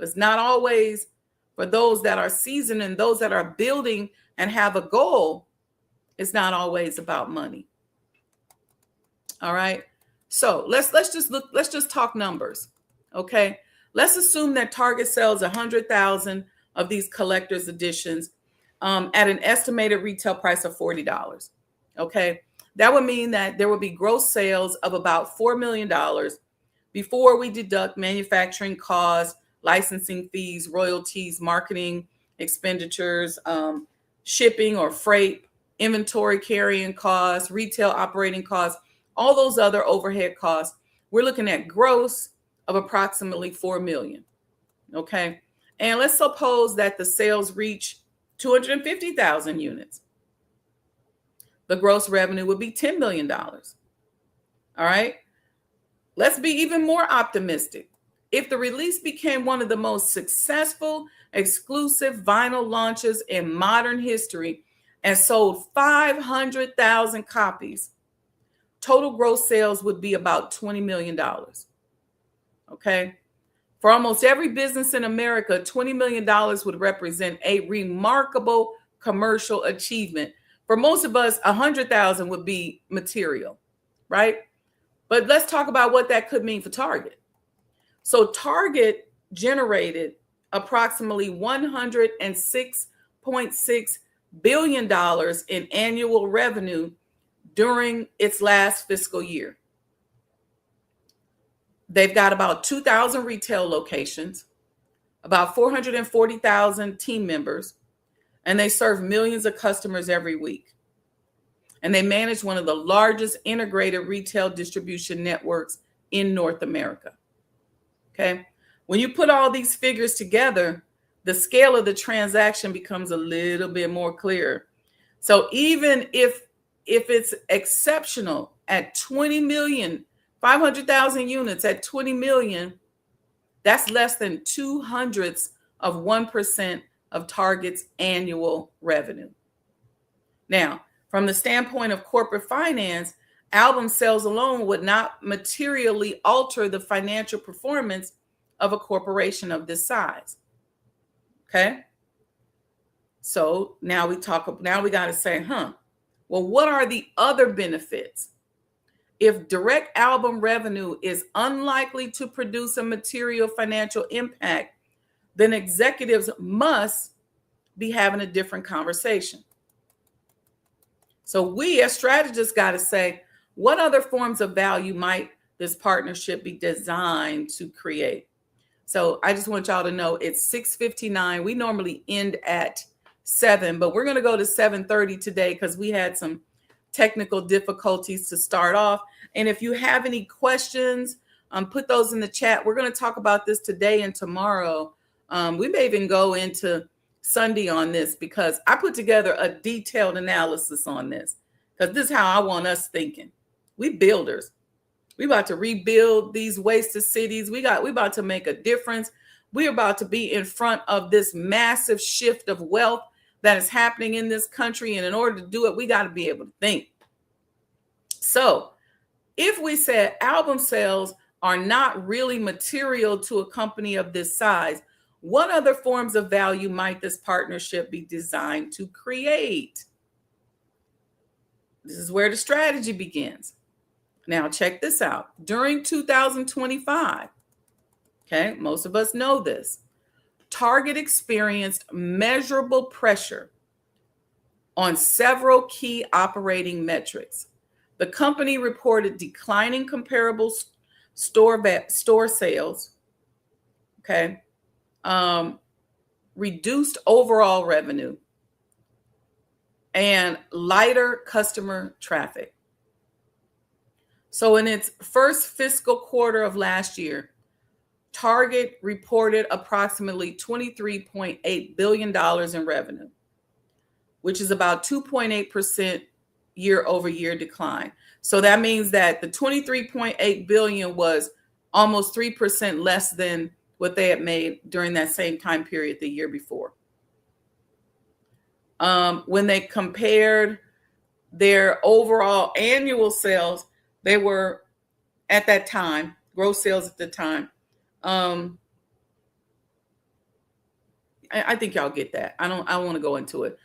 It's not always, for those that are seasoned and those that are building and have a goal, it's not always about money. All right. So let's just talk numbers. Okay. Let's assume that Target sells 100,000 of these collector's editions at an estimated retail price of $40. Okay. That would mean that there would be gross sales of about $4 million before we deduct manufacturing costs, licensing fees, royalties, marketing expenditures, shipping or freight, inventory carrying costs, retail operating costs, all those other overhead costs. We're looking at gross of approximately $4 million. Okay. And let's suppose that the sales reach 250,000 units. The gross revenue would be $10 million. All right. Let's be even more optimistic. If the release became one of the most successful exclusive vinyl launches in modern history and sold 500,000 copies, total gross sales would be about $20 million. Okay. For almost every business in America, $20 million would represent a remarkable commercial achievement. For most of us, 100,000 would be material, right? But let's talk about what that could mean for Target. So Target generated approximately $106.6 billion in annual revenue during its last fiscal year. They've got about 2,000 retail locations, about 440,000 team members, and they serve millions of customers every week. And they manage one of the largest integrated retail distribution networks in North America. Okay. When you put all these figures together, the scale of the transaction becomes a little bit more clear. So even if it's exceptional at 20 million, 500,000 units at 20 million, that's less than 0.02% of Target's annual revenue. Now, from the standpoint of corporate finance, album sales alone would not materially alter the financial performance of a corporation of this size. Okay? So now we got to say, well, what are the other benefits? If direct album revenue is unlikely to produce a material financial impact, then executives must be having a different conversation. So we as strategists got to say, what other forms of value might this partnership be designed to create? So I just want y'all to know it's 6:59. We normally end at 7, but we're going to go to 7:30 today because we had some technical difficulties to start off. And if you have any questions, put those in the chat. We're going to talk about this today and tomorrow. We may even go into Sunday on this because I put together a detailed analysis on this because this is how I want us thinking. We builders. We about to rebuild these wasted cities. We about to make a difference. We're about to be in front of this massive shift of wealth that is happening in this country. And in order to do it, we got to be able to think. So if we said album sales are not really material to a company of this size, what other forms of value might this partnership be designed to create? This is where the strategy begins. Now, check this out. During 2025, okay, most of us know this, Target experienced measurable pressure on several key operating metrics. The company reported declining comparable store sales, okay, reduced overall revenue, and lighter customer traffic. So in its first fiscal quarter of last year, Target reported approximately $23.8 billion in revenue, which is about 2.8% year-over-year decline. So that means that the $23.8 billion was almost 3% less than what they had made during that same time period the year before. When they compared their overall annual sales, they were at that time, gross sales at the time. I think y'all get that. I don't want to go into it.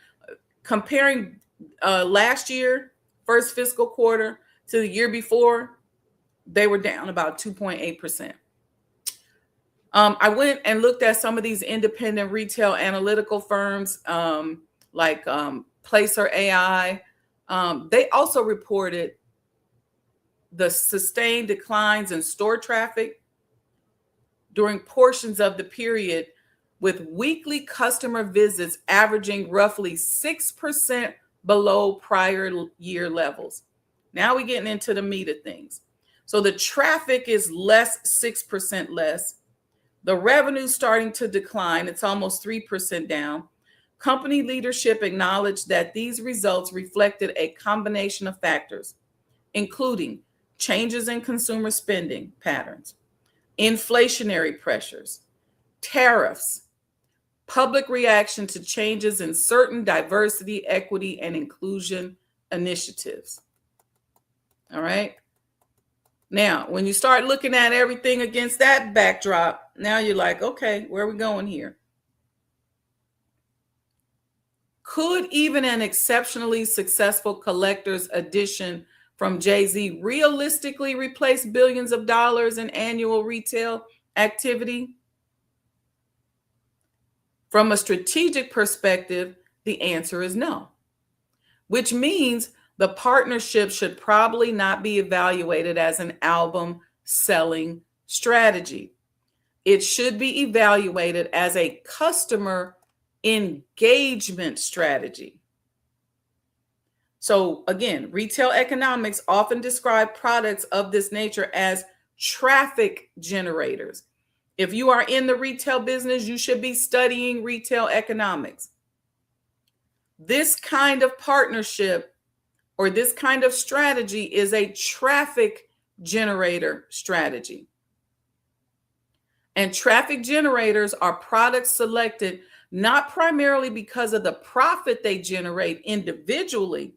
Comparing last year, first fiscal quarter to the year before, they were down about 2.8%. I went and looked at some of these independent retail analytical firms like Placer AI. They also reported the sustained declines in store traffic during portions of the period, with weekly customer visits averaging roughly 6% below prior year levels. Now we're getting into the meat of things. So the traffic is 6% less. The revenue starting to decline. It's almost 3% down. Company leadership acknowledged that these results reflected a combination of factors, including changes in consumer spending patterns, inflationary pressures, tariffs, public reaction to changes in certain diversity, equity, and inclusion initiatives. All right. Now, when you start looking at everything against that backdrop, now you're like, okay, where are we going here? Could even an exceptionally successful collector's edition from Jay-Z realistically replace billions of dollars in annual retail activity? From a strategic perspective, the answer is no, which means the partnership should probably not be evaluated as an album selling strategy. It should be evaluated as a customer engagement strategy. So again, retail economics often describe products of this nature as traffic generators. If you are in the retail business, you should be studying retail economics. This kind of partnership or this kind of strategy is a traffic generator strategy. And traffic generators are products selected not primarily because of the profit they generate individually,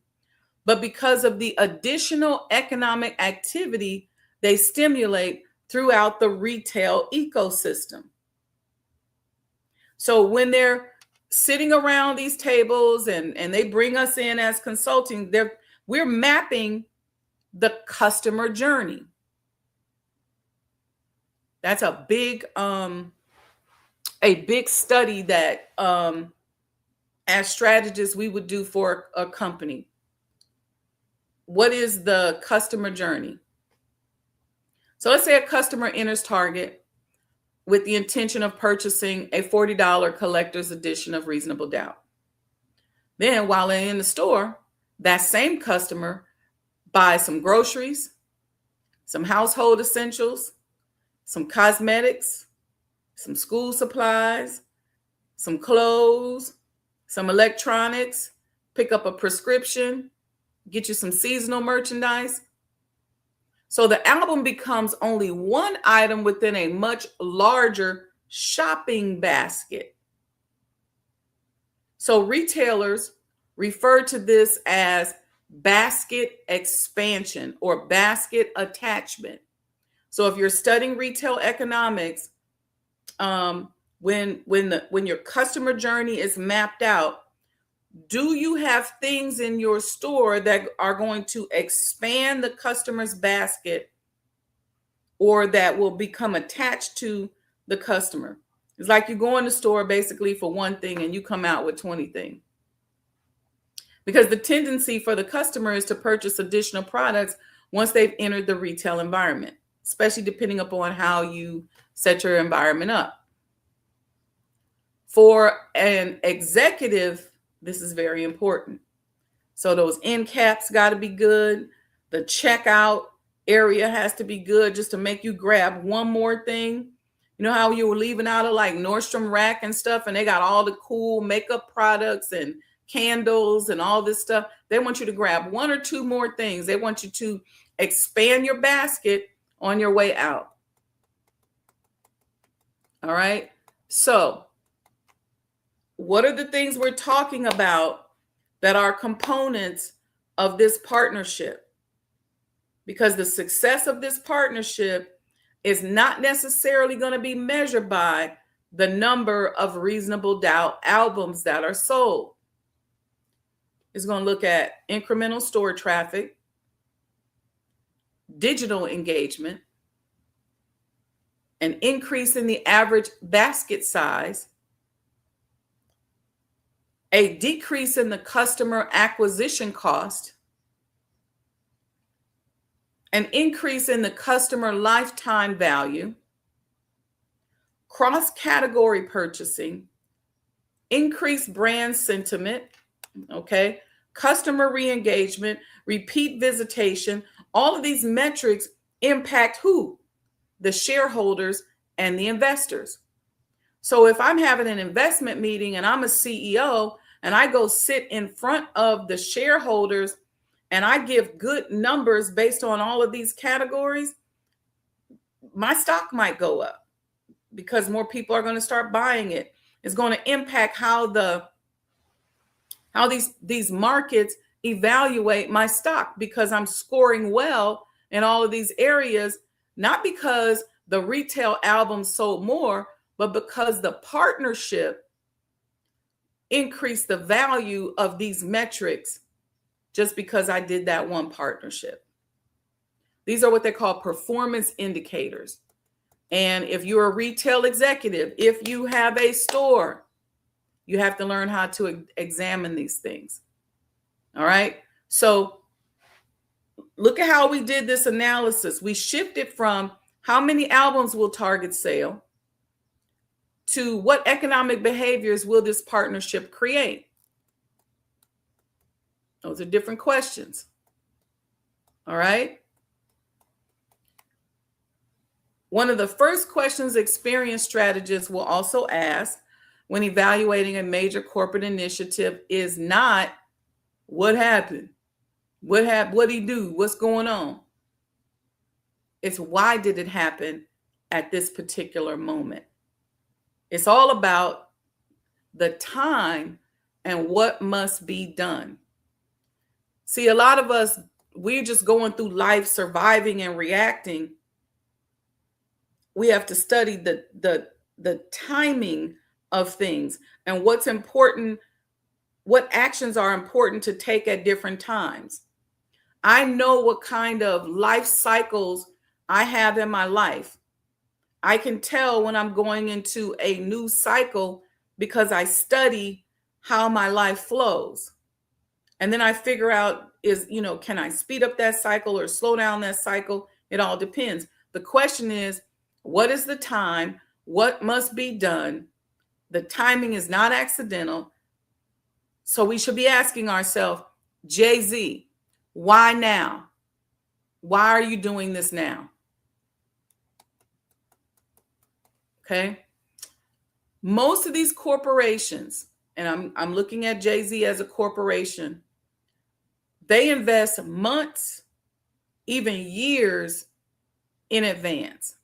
but because of the additional economic activity they stimulate throughout the retail ecosystem. So when they're sitting around these tables and they bring us in as consulting, we're mapping the customer journey. That's a big study that as strategists we would do for a company. What is the customer journey? So let's say a customer enters Target with the intention of purchasing a $40 collector's edition of Reasonable Doubt. Then while they're in the store, that same customer buys some groceries, some household essentials, some cosmetics, some school supplies, some clothes, some electronics, pick up a prescription, get you some seasonal merchandise. So the album becomes only one item within a much larger shopping basket. So retailers refer to this as basket expansion or basket attachment. So if you're studying retail economics, when your customer journey is mapped out, do you have things in your store that are going to expand the customer's basket or that will become attached to the customer? It's like you go in the store basically for one thing and you come out with 20 things. Because the tendency for the customer is to purchase additional products once they've entered the retail environment, especially depending upon how you set your environment up. For an executive, this is very important. So those end caps got to be good. The checkout area has to be good just to make you grab one more thing. You know how you were leaving out of like Nordstrom Rack and stuff, and they got all the cool makeup products and candles and all this stuff. They want you to grab one or two more things. They want you to expand your basket on your way out. All right. So what are the things we're talking about that are components of this partnership? Because the success of this partnership is not necessarily going to be measured by the number of Reasonable Doubt albums that are sold. It's going to look at incremental store traffic, digital engagement, an increase in the average basket size, a decrease in the customer acquisition cost, an increase in the customer lifetime value, cross-category purchasing, increased brand sentiment, okay, customer re-engagement, repeat visitation. All of these metrics impact who? The shareholders and the investors. So if I'm having an investment meeting and I'm a CEO and I go sit in front of the shareholders and I give good numbers based on all of these categories, my stock might go up because more people are going to start buying it. It's going to impact how these markets evaluate my stock, because I'm scoring well in all of these areas, not because the retail album sold more, but because the partnership increased the value of these metrics just because I did that one partnership. These are what they call performance indicators. And if you're a retail executive, if you have a store, you have to learn how to examine these things. All right. So look at how we did this analysis. We shifted from how many albums will Target sell to what economic behaviors will this partnership create? Those are different questions. All right. One of the first questions experienced strategists will also ask when evaluating a major corporate initiative is not what happened, what did he do, what's going on. It's why did it happen at this particular moment. It's all about the time and what must be done. See, a lot of us, we're just going through life, surviving and reacting. We have to study the timing of things and what's important, what actions are important to take at different times. I know what kind of life cycles I have in my life. I can tell when I'm going into a new cycle because I study how my life flows. And then I figure out can I speed up that cycle or slow down that cycle? It all depends. The question is, what is the time? What must be done? The timing is not accidental. So we should be asking ourselves, Jay-Z, why now? Why are you doing this now? Okay. Most of these corporations, and I'm looking at Jay-Z as a corporation, they invest months, even years in advance.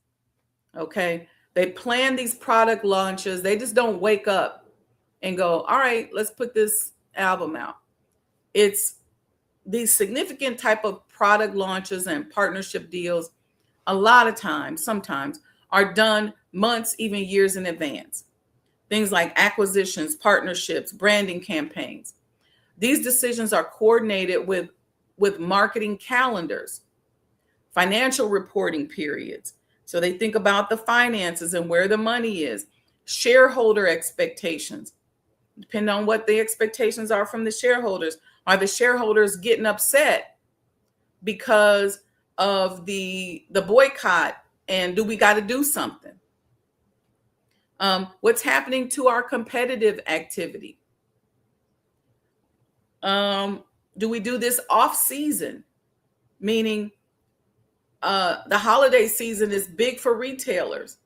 Okay. They plan these product launches. They just don't wake up and go, all right, let's put this album out. It's these significant type of product launches and partnership deals, a lot of times, sometimes, are done months, even years in advance. Things like acquisitions, partnerships, branding campaigns. These decisions are coordinated with marketing calendars, financial reporting periods. So they think about the finances and where the money is, shareholder expectations. Depending on what the expectations are from the shareholders. Are the shareholders getting upset because of the boycott? And do we got to do something? What's happening to our competitive activity? Do we do this off season? Meaning the holiday season is big for retailers.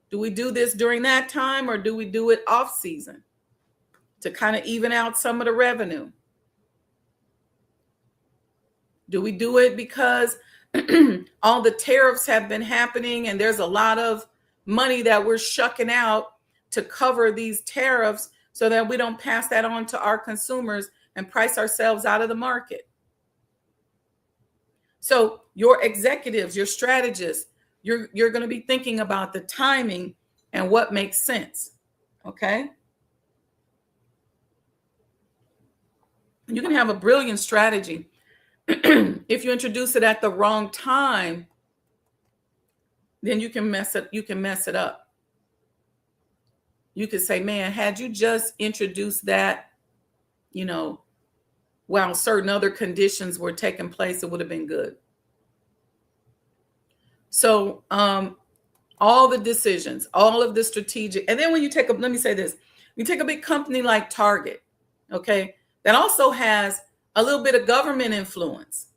Do we do this during that time, or do we do it off season to kind of even out some of the revenue? Do we do it because all the tariffs have been happening and there's a lot of money that we're shucking out to cover these tariffs so that we don't pass that on to our consumers and price ourselves out of the market? So your executives, your strategists, you're going to be thinking about the timing and what makes sense. Okay. You can have a brilliant strategy. If you introduce it at the wrong time, then you can mess it up. You could say, man, had you just introduced that, while certain other conditions were taking place, it would have been good. So all the decisions, all of the strategic, and then when you take let me say this, you take a big company like Target, okay, that also has a little bit of government influence.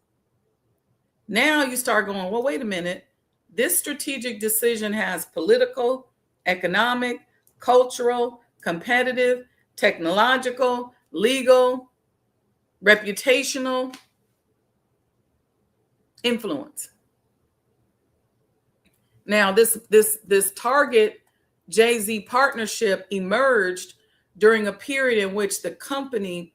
Now you start going, well, wait a minute. This strategic decision has political, economic, cultural, competitive, technological, legal, reputational influence. Now, this Target Jay-Z partnership emerged during a period in which the company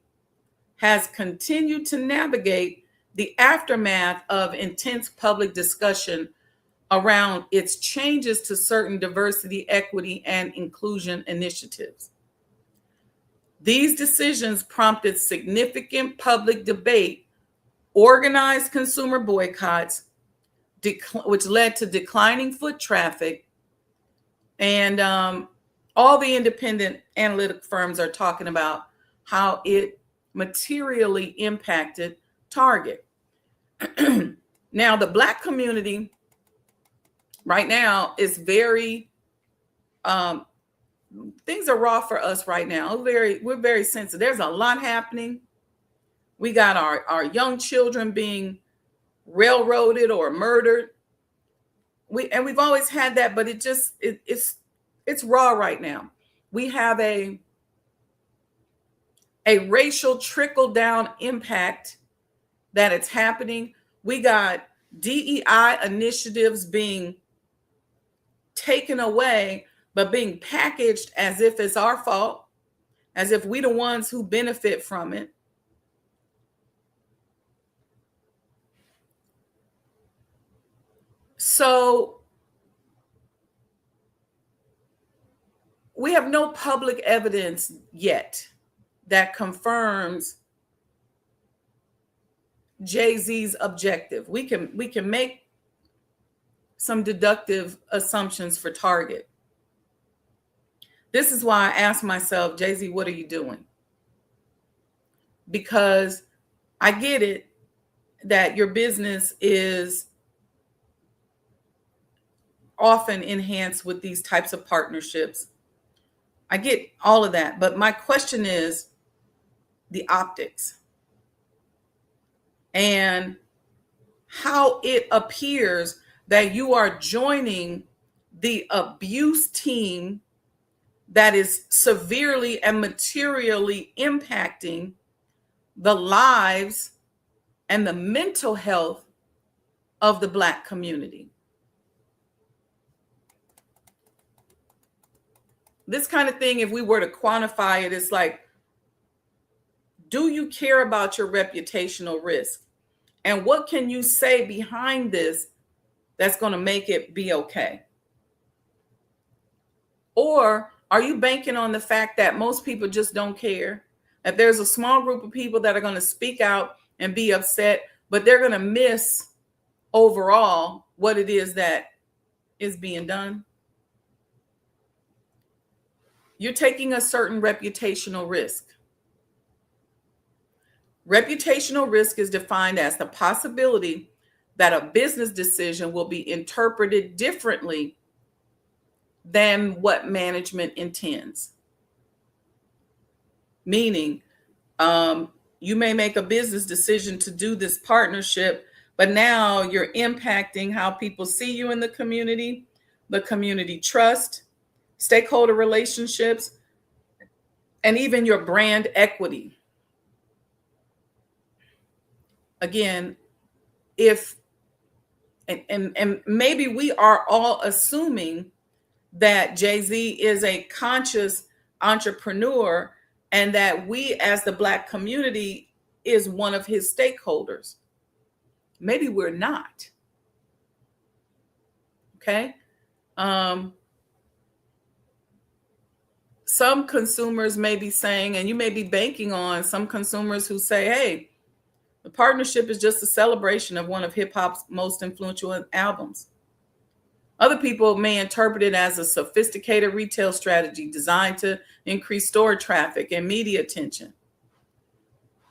has continued to navigate the aftermath of intense public discussion around its changes to certain diversity, equity, and inclusion initiatives. These decisions prompted significant public debate, organized consumer boycotts, which led to declining foot traffic, and all the independent analytic firms are talking about how it materially impacted Target. Now, the Black community right now is very, things are raw for us right now. We're very sensitive. There's a lot happening. We got our young children being railroaded or murdered. We've always had that, but it's raw right now. We have a racial trickle down impact that it's happening. We got DEI initiatives being taken away, but being packaged as if it's our fault, as if we the ones who benefit from it. So we have no public evidence yet that confirms Jay-Z's objective. We can make some deductive assumptions for Target. This is why I ask myself, Jay-Z, what are you doing? Because I get it that your business is often enhanced with these types of partnerships. I get all of that. But my question is the optics and how it appears that you are joining the abuse team that is severely and materially impacting the lives and the mental health of the Black community. This kind of thing, if we were to quantify it, it's like, do you care about your reputational risk? And what can you say behind this that's going to make it be okay? Or are you banking on the fact that most people just don't care? That there's a small group of people that are going to speak out and be upset, but they're going to miss overall what it is that is being done? You're taking a certain reputational risk. Reputational risk is defined as the possibility that a business decision will be interpreted differently than what management intends. Meaning, you may make a business decision to do this partnership, but now you're impacting how people see you in the community trust, stakeholder relationships, and even your brand equity. Again, and maybe we are all assuming that Jay-Z is a conscious entrepreneur and that we as the Black community is one of his stakeholders. Maybe we're not. Okay. Some consumers may be saying, and you may be banking on some consumers who say, hey, the partnership is just a celebration of one of hip hop's most influential albums. Other people may interpret it as a sophisticated retail strategy designed to increase store traffic and media attention.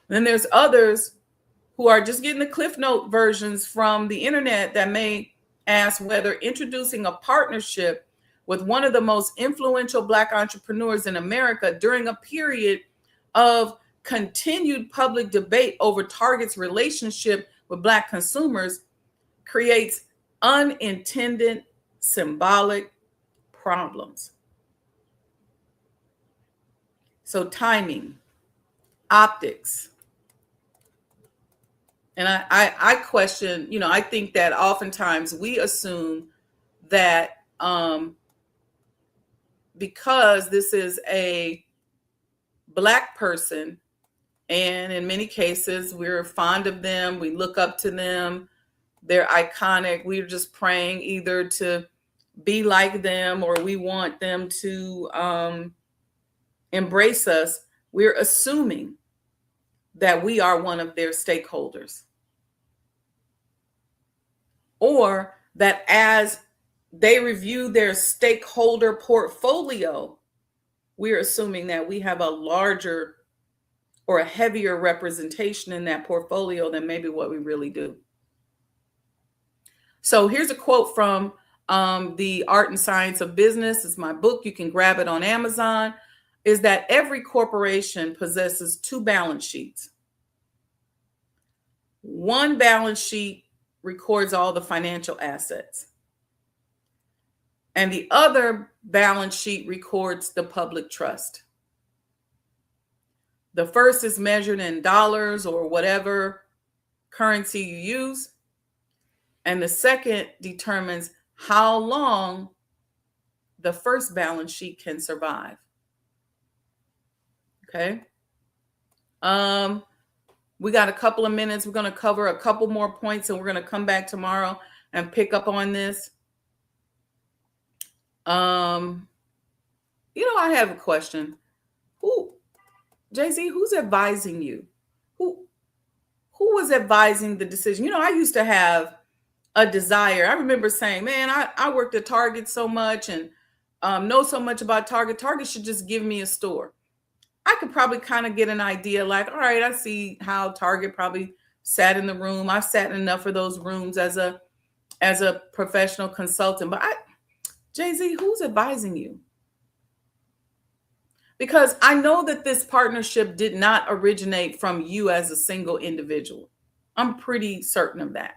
Then there's others who are just getting the Cliff Note versions from the internet that may ask whether introducing a partnership with one of the most influential Black entrepreneurs in America during a period of continued public debate over Target's relationship with Black consumers creates unintended symbolic problems. So timing, optics. And I question, I think that oftentimes we assume that because this is a Black person, and in many cases, we're fond of them, we look up to them, they're iconic. We're just praying either to be like them or we want them to embrace us. We're assuming that we are one of their stakeholders, or that as they review their stakeholder portfolio, we're assuming that we have a larger or a heavier representation in that portfolio than maybe what we really do. So here's a quote from The Art and Science of Business. It's my book. You can grab it on Amazon. Is that every corporation possesses two balance sheets. One balance sheet records all the financial assets, and the other balance sheet records the public trust. The first is measured in dollars or whatever currency you use, and the second determines how long the first balance sheet can survive. Okay. We got a couple of minutes. We're going to cover a couple more points, and we're going to come back tomorrow and pick up on this. I have a question. Jay-Z, who's advising you? Who was advising the decision? I used to have a desire. I remember saying, man, I worked at Target so much and know so much about Target. Target should just give me a store. I could probably kind of get an idea like, all right, I see how Target probably sat in the room. I've sat in enough of those rooms as a professional consultant. But Jay-Z, who's advising you? Because I know that this partnership did not originate from you as a single individual. I'm pretty certain of that.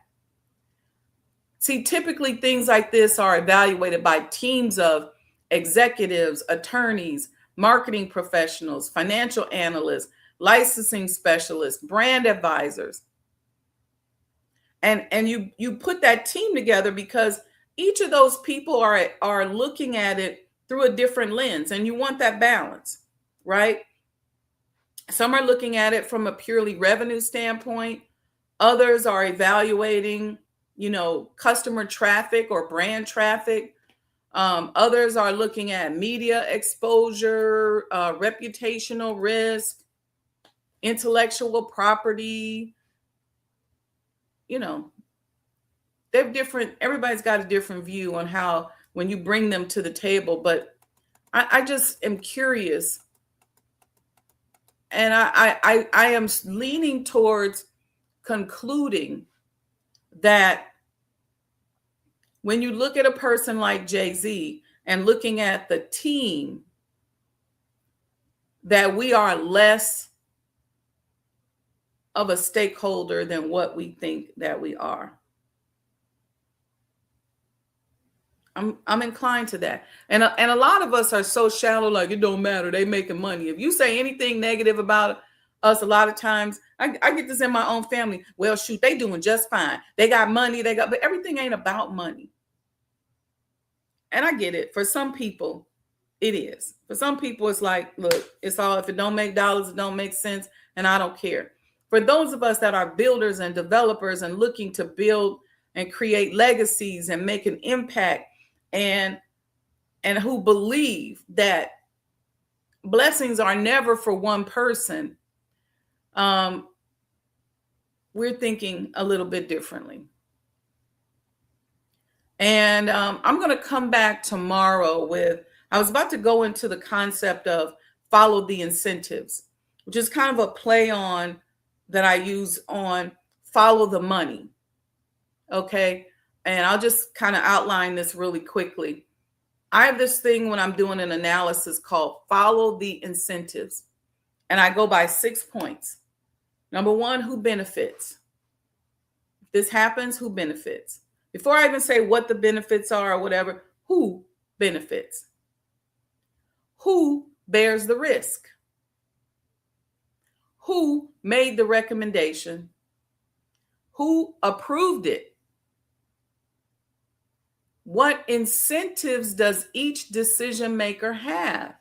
See, typically things like this are evaluated by teams of executives, attorneys, marketing professionals, financial analysts, licensing specialists, brand advisors. And you put that team together because each of those people are looking at it through a different lens, and you want that balance, right? Some are looking at it from a purely revenue standpoint. Others are evaluating, customer traffic or brand traffic. Others are looking at media exposure, reputational risk, intellectual property. They're different. Everybody's got a different view on how, when you bring them to the table. But I just am curious. And I am leaning towards concluding that when you look at a person like Jay-Z and looking at the team, that we are less of a stakeholder than what we think that we are. I'm inclined to that. And a lot of us are so shallow, like it don't matter. They making money. If you say anything negative about us, a lot of times, I get this in my own family. Well, shoot, they doing just fine. They got money, but everything ain't about money. And I get it. For some people, it is. For some people, it's like, look, it's all, if it don't make dollars, it don't make sense, and I don't care. For those of us that are builders and developers and looking to build and create legacies and make an impact, and who believe that blessings are never for one person, we're thinking a little bit differently. And I'm going to come back tomorrow with, I was about to go into the concept of follow the incentives, which is kind of a play on that I use on follow the money. Okay. And I'll just kind of outline this really quickly. I have this thing when I'm doing an analysis called follow the incentives. And I go by 6 points. Number one, who benefits? If this happens, who benefits? Before I even say what the benefits are or whatever, who benefits? Who bears the risk? Who made the recommendation? Who approved it? What incentives does each decision maker have?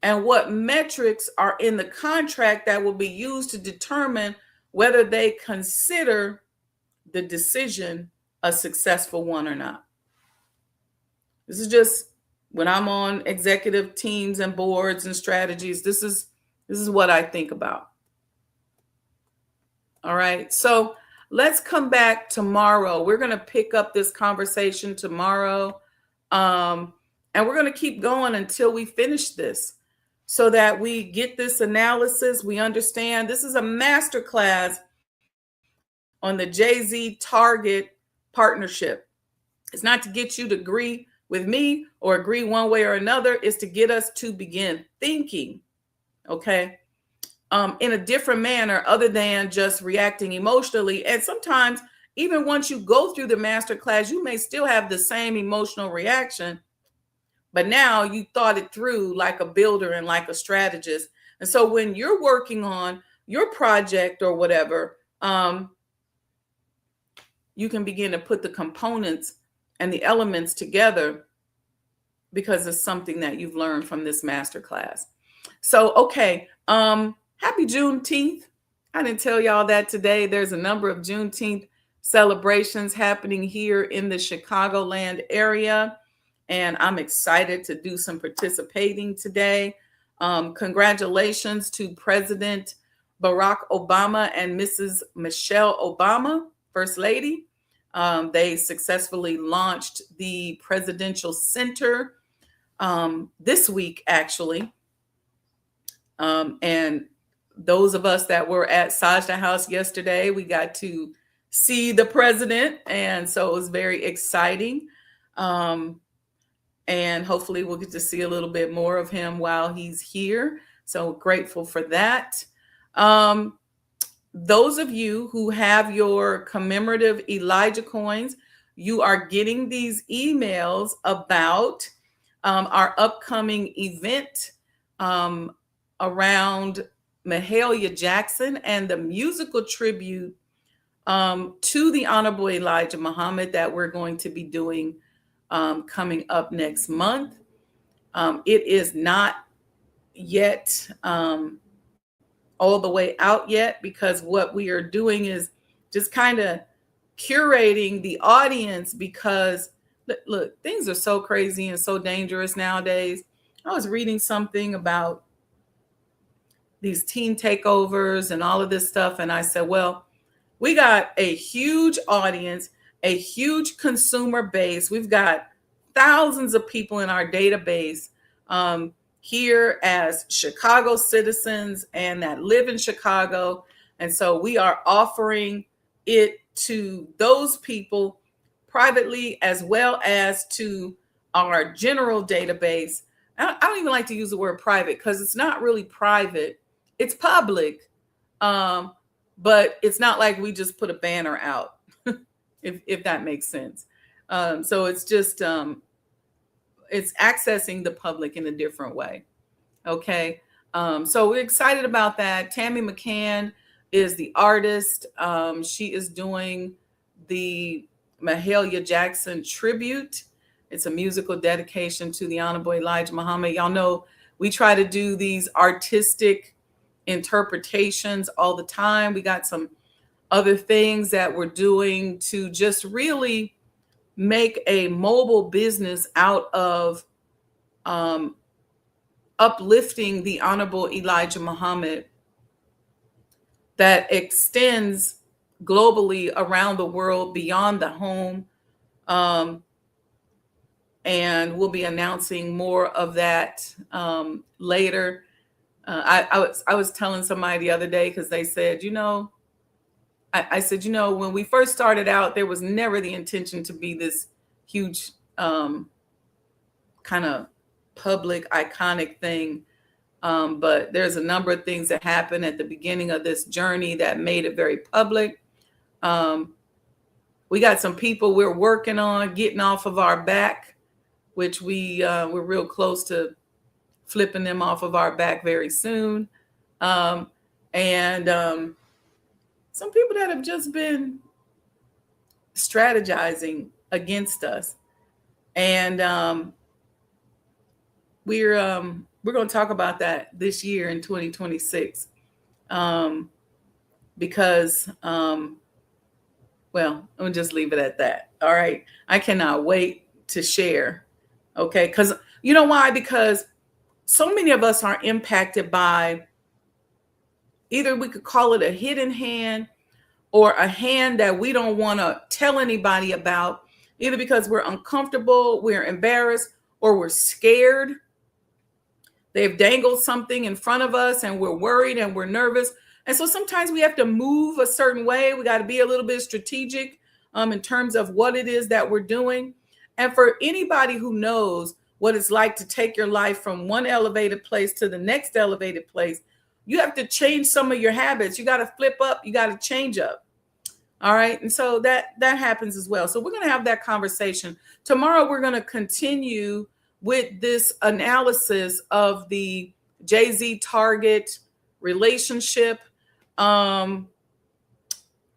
And what metrics are in the contract that will be used to determine whether they consider the decision a successful one or not? This is just when I'm on executive teams and boards and strategies, this is what I think about. All right. So let's come back tomorrow. We're going to pick up this conversation tomorrow. And we're going to keep going until we finish this so that we get this analysis. We understand this is a masterclass on the Jay-Z Target partnership. It's not to get you to agree with me or agree one way or another. It's to get us to begin thinking, okay, in a different manner other than just reacting emotionally. And sometimes, even once you go through the master class, you may still have the same emotional reaction, but now you thought it through like a builder and like a strategist. And so when you're working on your project or whatever, you can begin to put the components and the elements together because it's something that you've learned from this master class. So, okay. Happy Juneteenth. I didn't tell y'all that today. There's a number of Juneteenth celebrations happening here in the Chicagoland area, and I'm excited to do some participating today. Congratulations to President Barack Obama and Mrs. Michelle Obama, First Lady. They successfully launched the Presidential Center this week, actually. And those of us that were at Sajdah House yesterday, we got to see the president. And so it was very exciting. And hopefully we'll get to see a little bit more of him while he's here. So grateful for that. Those of you who have your commemorative Elijah coins, you are getting these emails about our upcoming event around Mahalia Jackson and the musical tribute to the Honorable Elijah Muhammad that we're going to be doing coming up next month. It is not yet all the way out yet, because what we are doing is just kind of curating the audience, because look, things are so crazy and so dangerous nowadays. I was reading something about these teen takeovers and all of this stuff. And I said, well, we got a huge audience, a huge consumer base. We've got thousands of people in our database here as Chicago citizens and that live in Chicago. And so we are offering it to those people privately as well as to our general database. I don't even like to use the word private because it's not really private. It's public, but it's not like we just put a banner out, if that makes sense. So it's just, it's accessing the public in a different way. Okay. So we're excited about that. Tammy McCann is the artist. She is doing the Mahalia Jackson tribute. It's a musical dedication to the Honorable Elijah Muhammad. Y'all know we try to do these artistic interpretations all the time. We got some other things that we're doing to just really make a mobile business out of uplifting the Honorable Elijah Muhammad that extends globally around the world beyond the home. And we'll be announcing more of that later. I was telling somebody the other day, because they said, I said, when we first started out, there was never the intention to be this huge kind of public iconic thing. But there's a number of things that happened at the beginning of this journey that made it very public. We got some people we're working on getting off of our back, which we're real close to flipping them off of our back very soon. And some people that have just been strategizing against us. And we're going to talk about that this year in 2026, because well, I'm just leave it at that. All right, I cannot wait to share. Okay, because you know why? Because so many of us are impacted by, either we could call it a hidden hand or a hand that we don't want to tell anybody about, either because we're uncomfortable, we're embarrassed, or we're scared. They've dangled something in front of us and we're worried and we're nervous. And so sometimes we have to move a certain way. We got to be a little bit strategic in terms of what it is that we're doing. And for anybody who knows what it's like to take your life from one elevated place to the next elevated place, you have to change some of your habits. You got to flip up. You got to change up. All right. And so that happens as well. So we're going to have that conversation. Tomorrow, we're going to continue with this analysis of the Jay-Z Target relationship.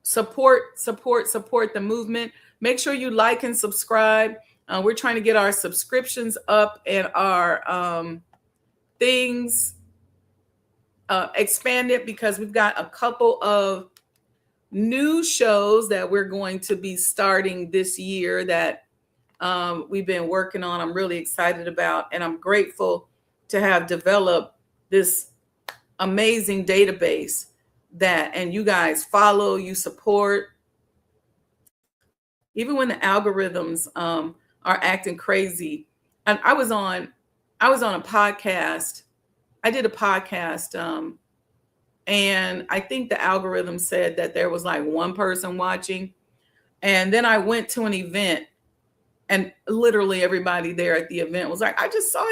Support the movement. Make sure you like and subscribe. We're trying to get our subscriptions up and our things expanded, because we've got a couple of new shows that we're going to be starting this year that we've been working on. I'm really excited about, and I'm grateful to have developed this amazing database that, and you guys follow, you support, even when the algorithms are acting crazy. And I was on a podcast. I did a podcast, and I think the algorithm said that there was like one person watching. And then I went to an event, and literally everybody there at the event was like, I just saw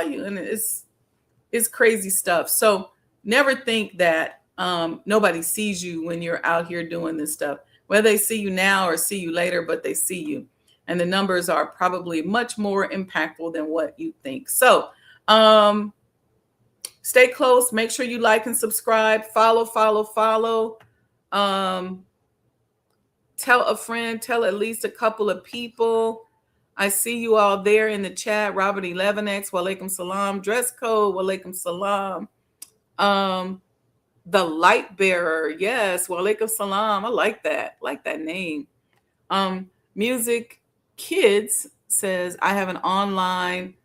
you. And it's crazy stuff. So never think that nobody sees you when you're out here doing this stuff, whether they see you now or see you later, but they see you. And the numbers are probably much more impactful than what you think. So stay close. Make sure you like and subscribe. Follow. Tell a friend, tell at least a couple of people. I see you all there in the chat. Robert 11X, walaikum salam. Dress code, walaikum salam. The light bearer, yes, walaikum salam. I like that name. Music Kids says, I have an online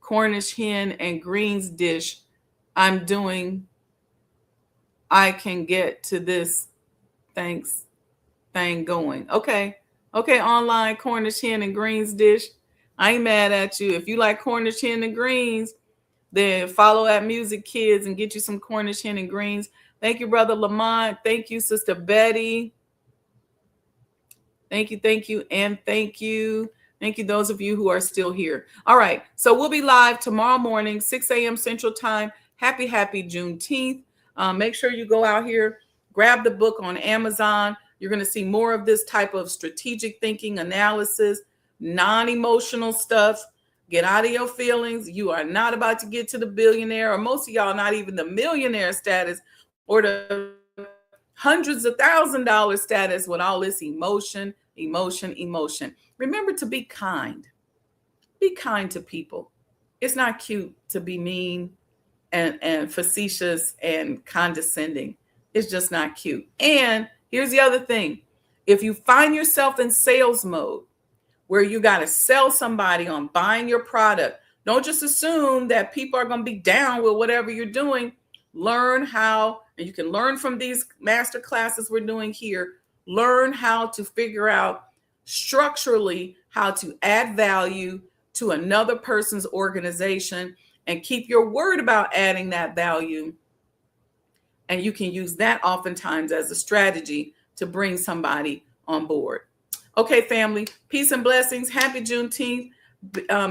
Cornish hen and greens dish I'm doing. I can get to this thing going. Okay, online Cornish hen and greens dish. I ain't mad at you. If you like Cornish hen and greens, then follow at Music Kids and get you some Cornish hen and greens. Thank you, Brother Lamont. Thank you, Sister Betty. Thank you. And thank you. Thank you, those of you who are still here. All right. So we'll be live tomorrow morning, 6 a.m. Central Time. Happy Juneteenth. Make sure you go out here, grab the book on Amazon. You're going to see more of this type of strategic thinking, analysis, non-emotional stuff. Get out of your feelings. You are not about to get to the billionaire, or most of y'all not even the millionaire status or the hundreds of $1,000 status with all this emotion. Remember to be kind. Be kind to people. It's not cute to be mean and facetious and condescending. It's just not cute. And here's the other thing. If you find yourself in sales mode where you got to sell somebody on buying your product, don't just assume that people are going to be down with whatever you're doing. Learn how, and you can learn from these master classes we're doing here, learn how to figure out structurally how to add value to another person's organization and keep your word about adding that value. And you can use that oftentimes as a strategy to bring somebody on board. Okay, family, peace and blessings. Happy Juneteenth.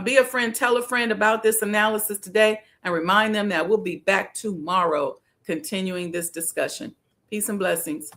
Be a friend, tell a friend about this analysis today, and remind them that we'll be back tomorrow continuing this discussion. Peace and blessings.